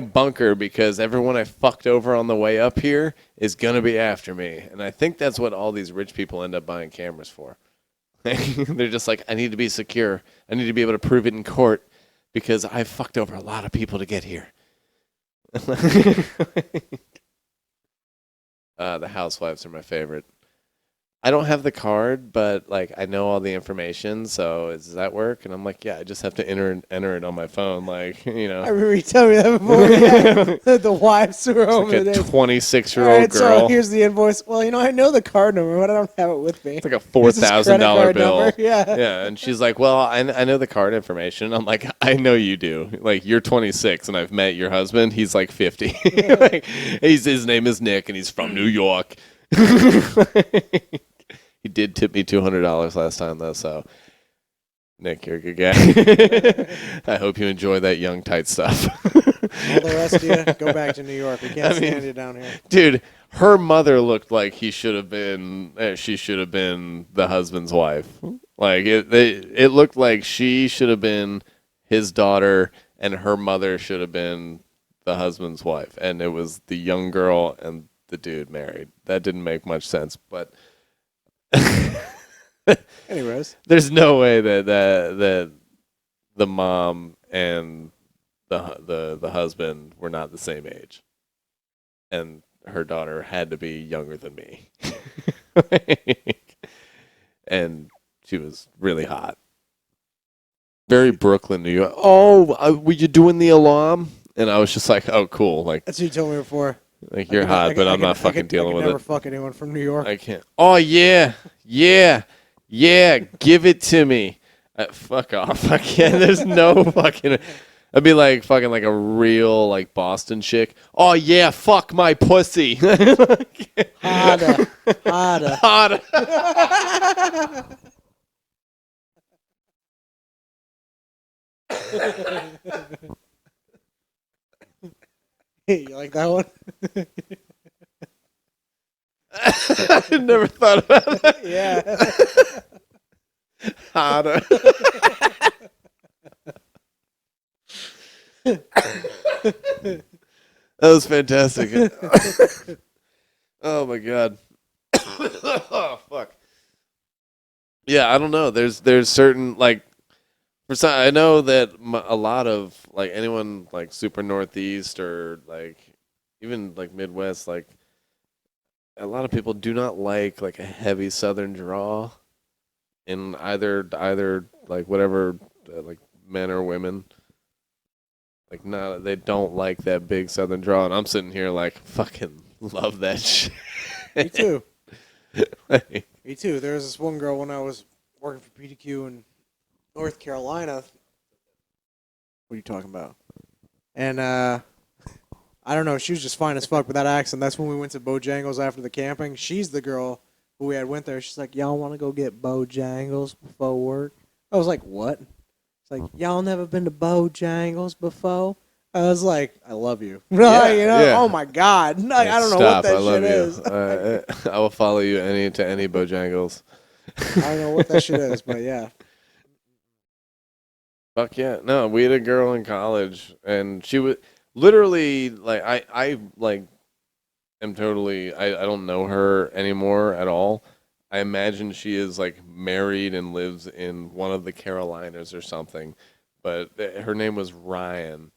bunker because everyone I fucked over on the way up here is gonna be after me. And I think that's what all these rich people end up buying cameras for. They're just like, I need to be secure. I need to be able to prove it in court because I fucked over a lot of people to get here. The housewives are my favorite. I don't have the card, but like I know all the information. So does that work? And I'm like, yeah, I just have to enter it on my phone. Like, you know. I remember you telling me that before. Yeah. The wives were over there. there. Like a 26-year-old girl. So here's the invoice. Well, you know, I know the card number, but I don't have it with me. It's like a $4,000 bill. Number. Yeah. Yeah. And she's like, well, I know the card information. I'm like, I know you do. Like, you're 26, and I've met your husband. He's like 50. Like, his name is Nick, and he's from New York. He did tip me $200 last time, though, so Nick, you're a good guy. I hope you enjoy that young, tight stuff. All the rest of you, go back to New York. We can't stand you down here. Dude, her mother looked like she should have been the husband's wife. Like, it looked like she should have been his daughter, and her mother should have been the husband's wife. And it was the young girl and the dude married. That didn't make much sense, but... Anyways, there's no way that the mom and the husband were not the same age, and her daughter had to be younger than me, and she was really hot. Very Brooklyn, New York. Oh, were you doing the alarm? And I was just like, oh, cool. Like that's what you told me before. Like, you're hot, but I'm not fucking dealing with it. I never fuck anyone from New York. I can't. Oh, yeah. Give it to me. Fuck off. I can't. There's no fucking... That'd be like fucking like a real like Boston chick. Oh yeah, fuck my pussy. Harder. Harder. Harder. You like that one? I never thought about that. Yeah. Harder. That was fantastic. Oh my god. Oh fuck. Yeah, I don't know. There's certain like for some, I know that a lot of like anyone like super northeast or like even like Midwest, like a lot of people do not like a heavy southern draw in either like whatever like men or women. Like not they don't like that big southern draw, and I'm sitting here like fucking love that shit. Me too. Like, Me too. There was this one girl when I was working for PDQ in North Carolina. What are you talking about? And I don't know. She was just fine as fuck with that accent. That's when we went to Bojangles after the camping. She's the girl who we had went there. She's like, y'all want to go get Bojangles before work? I was like, what? It's like, y'all never been to Bojangles before? I was like, I love you. Yeah, you know? yeah. Oh my God. I don't know stop, what that I love shit is. I will follow you to any Bojangles. I don't know what that shit is, but yeah. Fuck yeah. No, we had a girl in college and she was literally like I like am totally I don't know her anymore at all. I imagine she is like married and lives in one of the Carolinas or something. But her name was Ryan.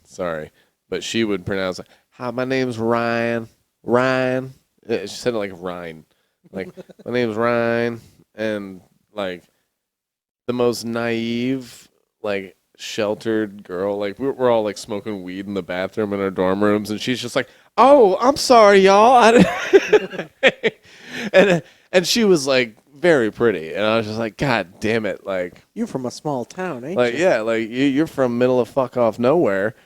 Sorry. But she would pronounce it, hi, my name's Ryan. Ryan. She said it like Ryan. Like, my name's Ryan. And like the most naive, like sheltered girl. Like we're all like smoking weed in the bathroom in our dorm rooms, and she's just like, "Oh, I'm sorry, y'all." And she was like very pretty, and I was just like, "God damn it!" Like You're from a small town, ain't like you? yeah, like you're from middle of fuck off nowhere,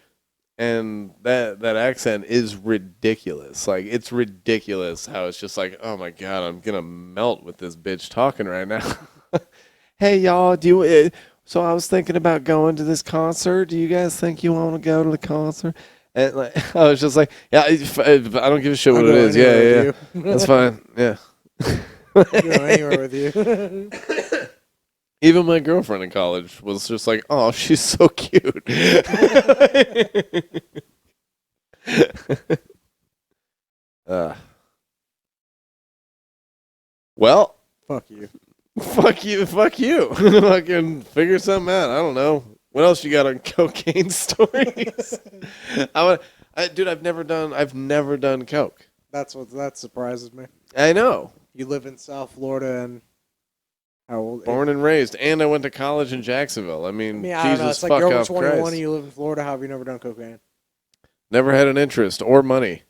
and that accent is ridiculous. Like it's ridiculous how it's just like, oh my god, I'm gonna melt with this bitch talking right now. Hey y'all, so I was thinking about going to this concert. Do you guys think you want to go to the concert? And like, I was just like, yeah, if I don't give a shit what I'll it go is. anywhere Yeah, with that's fine. Yeah. I'll go anywhere with you. Even my girlfriend in college was just like, oh, she's so cute. Well, Fuck you. fuck you. Fucking figure something out. I don't know. What else you got on cocaine stories? Dude, I've never done coke. That surprises me. I know. You live in South Florida and how old? Born and raised, and I went to college in Jacksonville. I mean, I don't know. Jesus It's like fuck you're over off 21 Christ. and you live in Florida. How have you never done cocaine? Never had an interest or money.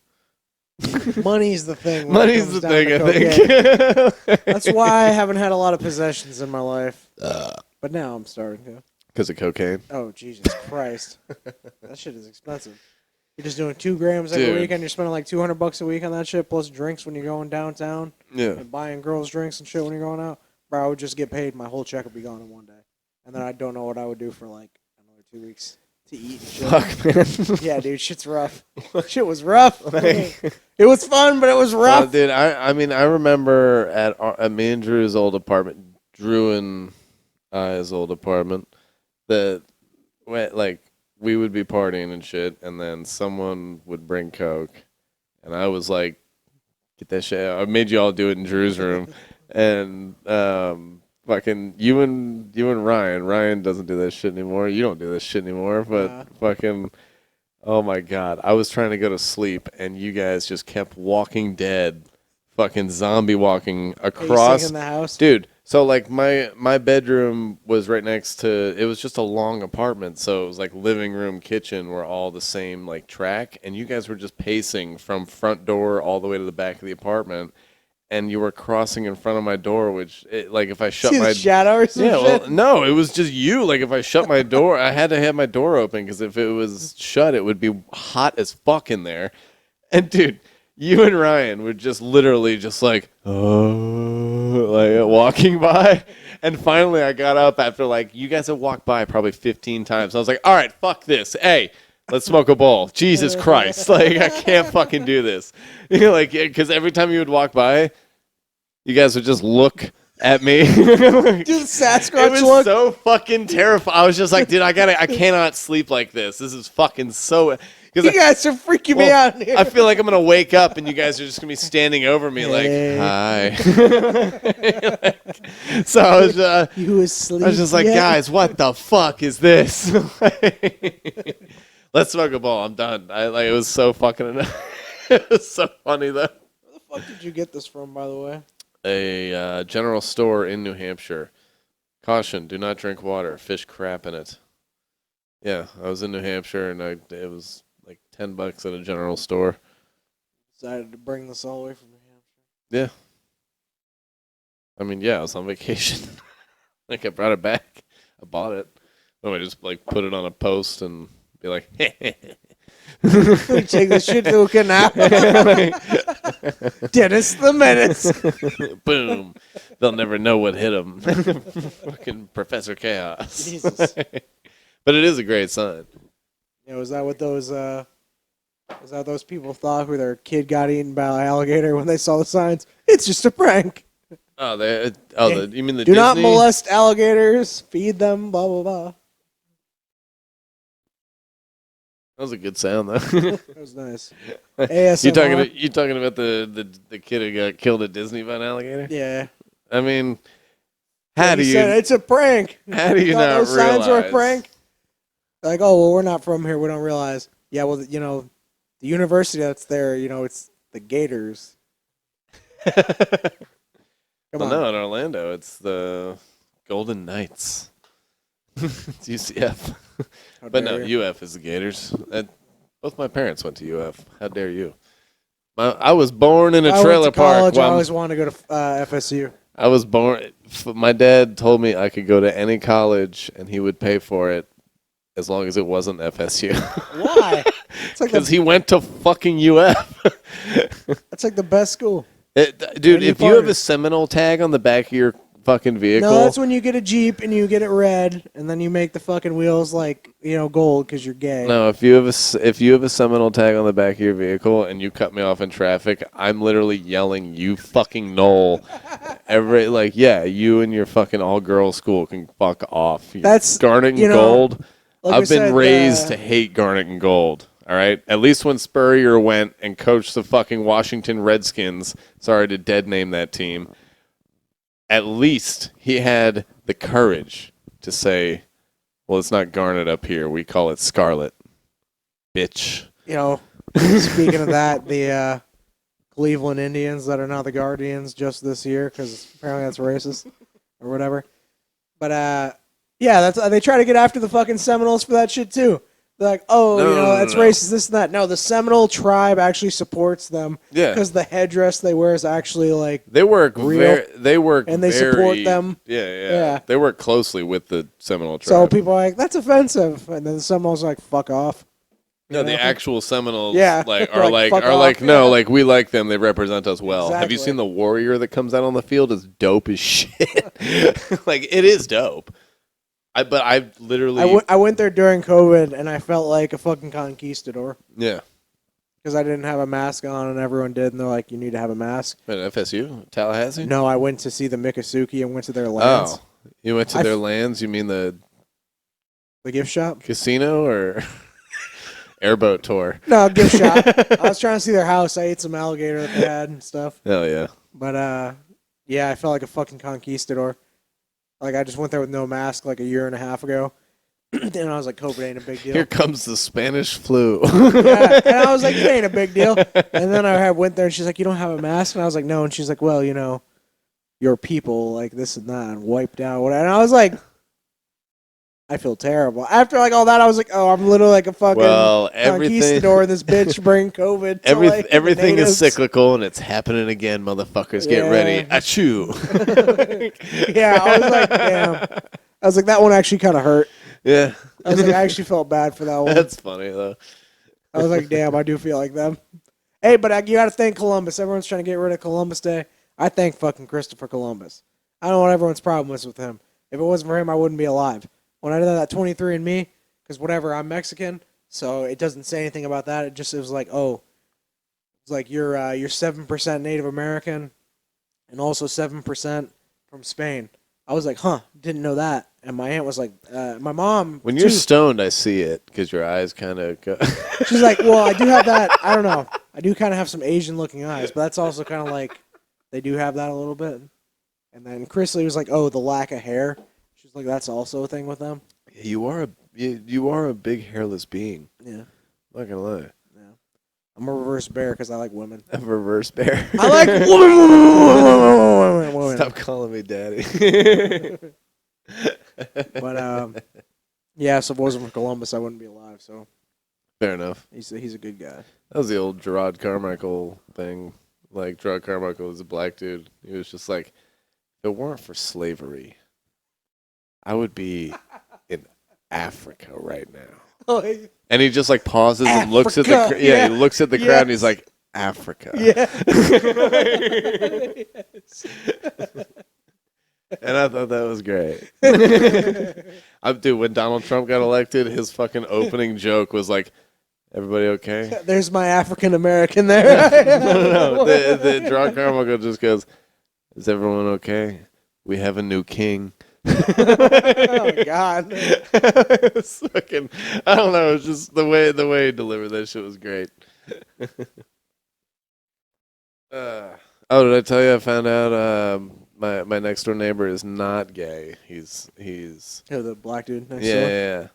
Money's the thing. when it Money's comes the down thing, to I cocaine. think. That's why I haven't had a lot of possessions in my life. But now I'm starting to. Because of cocaine. Oh, Jesus Christ. That shit is expensive. You're just doing 2 grams every Dude. week and you're spending like $200 a week on that shit, plus drinks when you're going downtown Yeah. and buying girls drinks and shit when you're going out. Bro, I would just get paid. My whole check would be gone in one day. And then I don't know what I would do for like another 2 weeks to eat and shit. Fuck, man. Yeah, dude, shit's rough. Shit was rough. It was fun, but it was rough. Dude, I mean, I remember at me and Drew's old apartment, Drew and I's old apartment, that like we would be partying and shit, and then someone would bring coke, and I was like, "Get that shit out." I made you all do it in Drew's room, and fucking you and Ryan. Ryan doesn't do that shit anymore. You don't do this shit anymore, but fucking. Oh my god. I was trying to go to sleep and you guys just kept walking dead, fucking zombie walking across in the house. Dude, so like my bedroom was right next to, it was just a long apartment, so it was like living room, kitchen were all the same like track, and you guys were just pacing from front door all the way to the back of the apartment. and you were crossing in front of my door, which, like, if I shut See my... the shadow or some Yeah, shit? well, no, it was just you. Like, if I shut my door, I had to have my door open, because if it was shut, it would be hot as fuck in there. And, dude, you and Ryan were just literally just like, oh, like walking by. And finally, I got up after, like, you guys had walked by probably 15 times. I was like, all right, fuck this. Hey, let's smoke a bowl. Jesus Christ. Like, I can't fucking do this. Like, because every time you would walk by, you guys would just look at me. Just Sasquatch It was look. so fucking terrifying. I was just like, dude, I cannot sleep like this. This is fucking so... You guys are freaking me out here. I feel like I'm going to wake up and you guys are just going to be standing over me like, hi. So You asleep? I was just like, yet? guys, what the fuck is this? Let's smoke a ball. I'm done. It was so fucking it was so funny, though. Where the fuck did you get this from, by the way? A general store in New Hampshire. Caution, do not drink water. Fish crap in it. Yeah, I was in New Hampshire, and it was like $10 at a general store. Decided to bring this all the way from New Hampshire. Yeah. I mean, yeah, I was on vacation. Like, I brought it back. I bought it. I just, like, put it on a post and be like, We take this shit to a canal. Dennis the Menace. boom. They'll never know what hit them. Fucking Professor Chaos. Jesus. But it is a great sign. Yeah, was that what those people thought who their kid got eaten by an alligator when they saw the signs? It's just a prank. Oh, you mean the Do Disney? not molest alligators. Feed them. Blah blah blah. That was a good sound, though. That was nice. ASMR. You talking about the kid who got killed at Disney by an alligator? Yeah. I mean, how do He you? said it's a prank. How do you Thought not those signs were a realize? prank? Like, oh well, we're not from here. We don't realize. Yeah, well, the university that's there, it's the Gators. Come Well, on. no, in Orlando, it's the Golden Knights. It's UCF. How But dare no, you. UF is the Gators. Both my parents went to UF. How dare you? I was born in a I trailer went to park. college. I while- always wanted to go to FSU. I was born. My dad told me I could go to any college and he would pay for it as long as it wasn't FSU. Why? It's like Because he went to fucking UF. that's like the best school. Dude, Any if you have part- a Seminole tag on the back of your fucking vehicle, No, that's when you get a Jeep and you get it red, and then you make the fucking wheels like gold because you're gay. no, if you have a Seminole tag on the back of your vehicle and you cut me off in traffic, I'm literally yelling, "You fucking Knoll!" You and your fucking all girls school can fuck off. That's- Garnet and you know, Gold. like I've we been said, raised to hate Garnet and Gold. All right, at least when Spurrier went and coached the fucking Washington Redskins. Sorry to dead name that team. At least he had the courage to say, well, it's not Garnet up here. We call it Scarlet. Bitch. Speaking of that, the Cleveland Indians that are now the Guardians just this year because apparently that's racist or whatever. But yeah, they try to get after the fucking Seminoles for that shit too. They're like, that's racist, this and that. No, the Seminole tribe actually supports them. Yeah. Because the headdress they wear is actually like They work real, and they support them. Yeah. They work closely with the Seminole tribe. So people are like, that's offensive. And then the Seminoles are like, fuck off. No, the actual Seminoles Yeah. are Like, like fuck off. no, like we like them, they represent us well. Have you Exactly. seen the warrior that comes out on the field? It's dope as shit. Like it is dope. But I literally I went there during COVID and I felt like a fucking conquistador. Yeah. Because I didn't have a mask on and everyone did, and they're like, you need to have a mask. At FSU? Tallahassee? No, I went to see the Miccosukee and went to their lands. Oh. You went to their lands? You mean the The gift shop? casino or airboat tour? No, gift shop. I was trying to see their house. I ate some alligator that they had and stuff. Hell yeah. But, yeah, I felt like a fucking conquistador. Like, I just went there with no mask like a year and a half ago. And I was like, COVID ain't a big deal. Here comes the Spanish flu. Yeah, and I was like, it ain't a big deal. And then I went there and she's like, you don't have a mask? And I was like, no. And she's like, well, your people, like this and that, and wiped out. And I was like, I feel terrible. After like all that, I was like, oh, I'm literally like a fucking conquistador. This bitch bring COVID. To, like, everything is cyclical, and it's happening again, motherfuckers. Get ready. Achoo. Yeah, I was like, damn. I was like, that one actually kind of hurt. Yeah. I was like, I actually felt bad for that one. That's funny, though. I was like, damn, I do feel like them. Hey, but you got to thank Columbus. Everyone's trying to get rid of Columbus Day. I thank fucking Christopher Columbus. I don't know what everyone's problem is with him. If it wasn't for him, I wouldn't be alive. When I did that 23andMe, because whatever, I'm Mexican, so it doesn't say anything about that. It was like, oh, it's like you're 7% Native American, and also 7% from Spain. I was like, huh, didn't know that. And my aunt was like, my mom. When you're stoned, I see it because your eyes kind of go. She's like, well, I do have that. I don't know. I do kind of have some Asian-looking eyes, but that's also kind of like they do have that a little bit. And then Chris Lee was like, oh, the lack of hair. She's like, that's also a thing with them. You are a big hairless being. Yeah. Not gonna lie. Yeah. I'm a reverse bear because I like women. A reverse bear. I like women. Stop calling me daddy. But yeah. So if it wasn't for Columbus, I wouldn't be alive. So fair enough. he's a good guy. That was the old Gerard Carmichael thing. Like Gerard Carmichael was a black dude. He was just like, if it weren't for slavery, I would be in Africa right now. Oh, And he just like pauses and looks at the he looks at the crowd and he's like, Africa. yeah. Yes. And I thought that was great. Dude, when Donald Trump got elected, his fucking opening joke was like, everybody okay? There's my African American there. No. The Gerard Carmichael just goes, is everyone okay? We have a new king. Oh God! It's fucking, I don't know. It's just the way he delivered that shit was great. Oh, did I tell you I found out my next door neighbor is not gay. He's Oh, the black dude next yeah, door. yeah.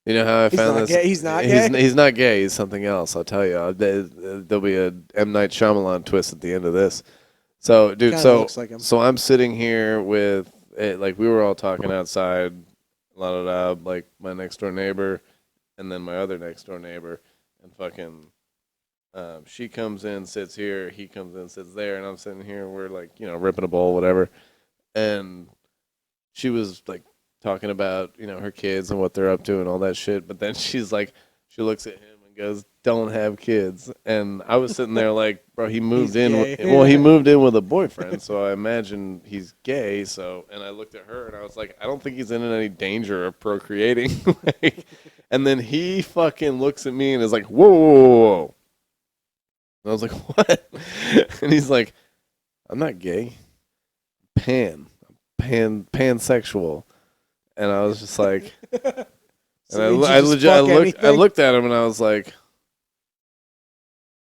You know how I found this? He's not gay. He's not gay. He's something else. I'll tell you. There'll be a M. Night Shyamalan twist at the end of this. So, dude, Kinda looks like him. so I'm sitting here with like we were all talking outside, like my next door neighbor, and then my other next door neighbor, and fucking, she comes in, sits here, he comes in, sits there, and I'm sitting here. We're like, ripping a bowl, whatever, and she was like talking about her kids and what they're up to and all that shit. But then she's like, she looks at him and goes, "Don't have kids." And I was sitting there like, bro, he moved He's in. gay. Well, he moved in with a boyfriend, so I imagine he's gay. So, and I looked at her and I was like, I don't think he's in any danger of procreating. And then he fucking looks at me and is like, whoa, whoa, whoa, whoa. And I was like, what? And he's like, I'm not gay. Pansexual. And I was just like, So and I looked at him and I was like,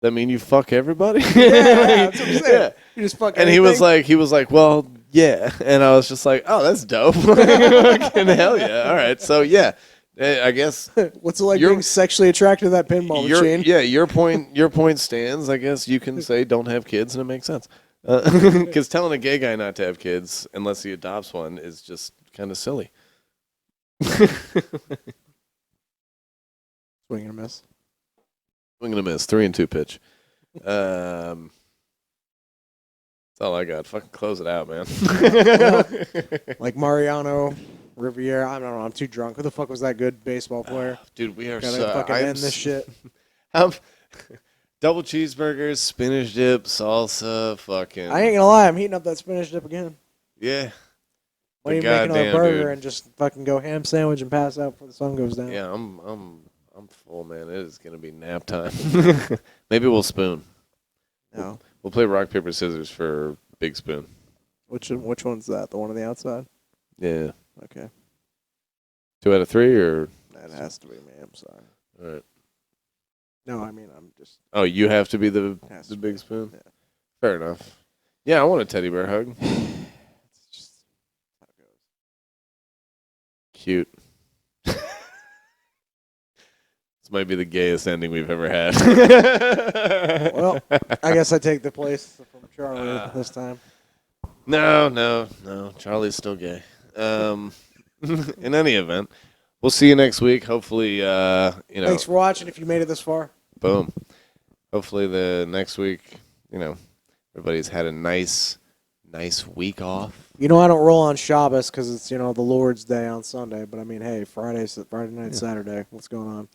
that mean you fuck everybody? Yeah, that's what I'm saying. Yeah. You just fuck. And he was like, well, yeah. And I was just like, oh, that's dope. Fucking hell yeah. All right. So yeah, I guess what's it like being sexually attracted to that pinball machine? Yeah, your point stands. I guess you can say don't have kids, and it makes sense. Because telling a gay guy not to have kids unless he adopts one is just kind of silly. Swing and a miss. Swing and a miss. 3-2 pitch. That's all I got. Fucking close it out, man. Like Mariano Riviera. I don't know. I'm too drunk. Who the fuck was that good baseball player? Dude, we are Gotta fucking end this shit. Double cheeseburgers, spinach dip, salsa, fucking. I ain't gonna lie. I'm heating up that spinach dip again. Yeah. Why don't you make another burger and just fucking go ham sandwich and pass out before the sun goes down? Yeah, I'm full, man. It is gonna be nap time. Maybe we'll spoon. No. We'll play rock paper scissors for big spoon. Which one's that? The one on the outside? Yeah. Okay. 2 out of 3 or. That has to be me. I'm sorry. All right. No, I mean I'm just. Oh, you have to be the big spoon. Yeah. Fair enough. Yeah, I want a teddy bear hug. It's just how it goes. Cute. This might be the gayest ending we've ever had. Well, I guess I take the place from Charlie this time. No. Charlie's still gay. In any event, we'll see you next week. Hopefully, Thanks for watching if you made it this far. boom. Hopefully the next week, everybody's had a nice week off. I don't roll on Shabbos because it's, the Lord's Day on Sunday. But, I mean, hey, Friday night, Saturday. What's going on?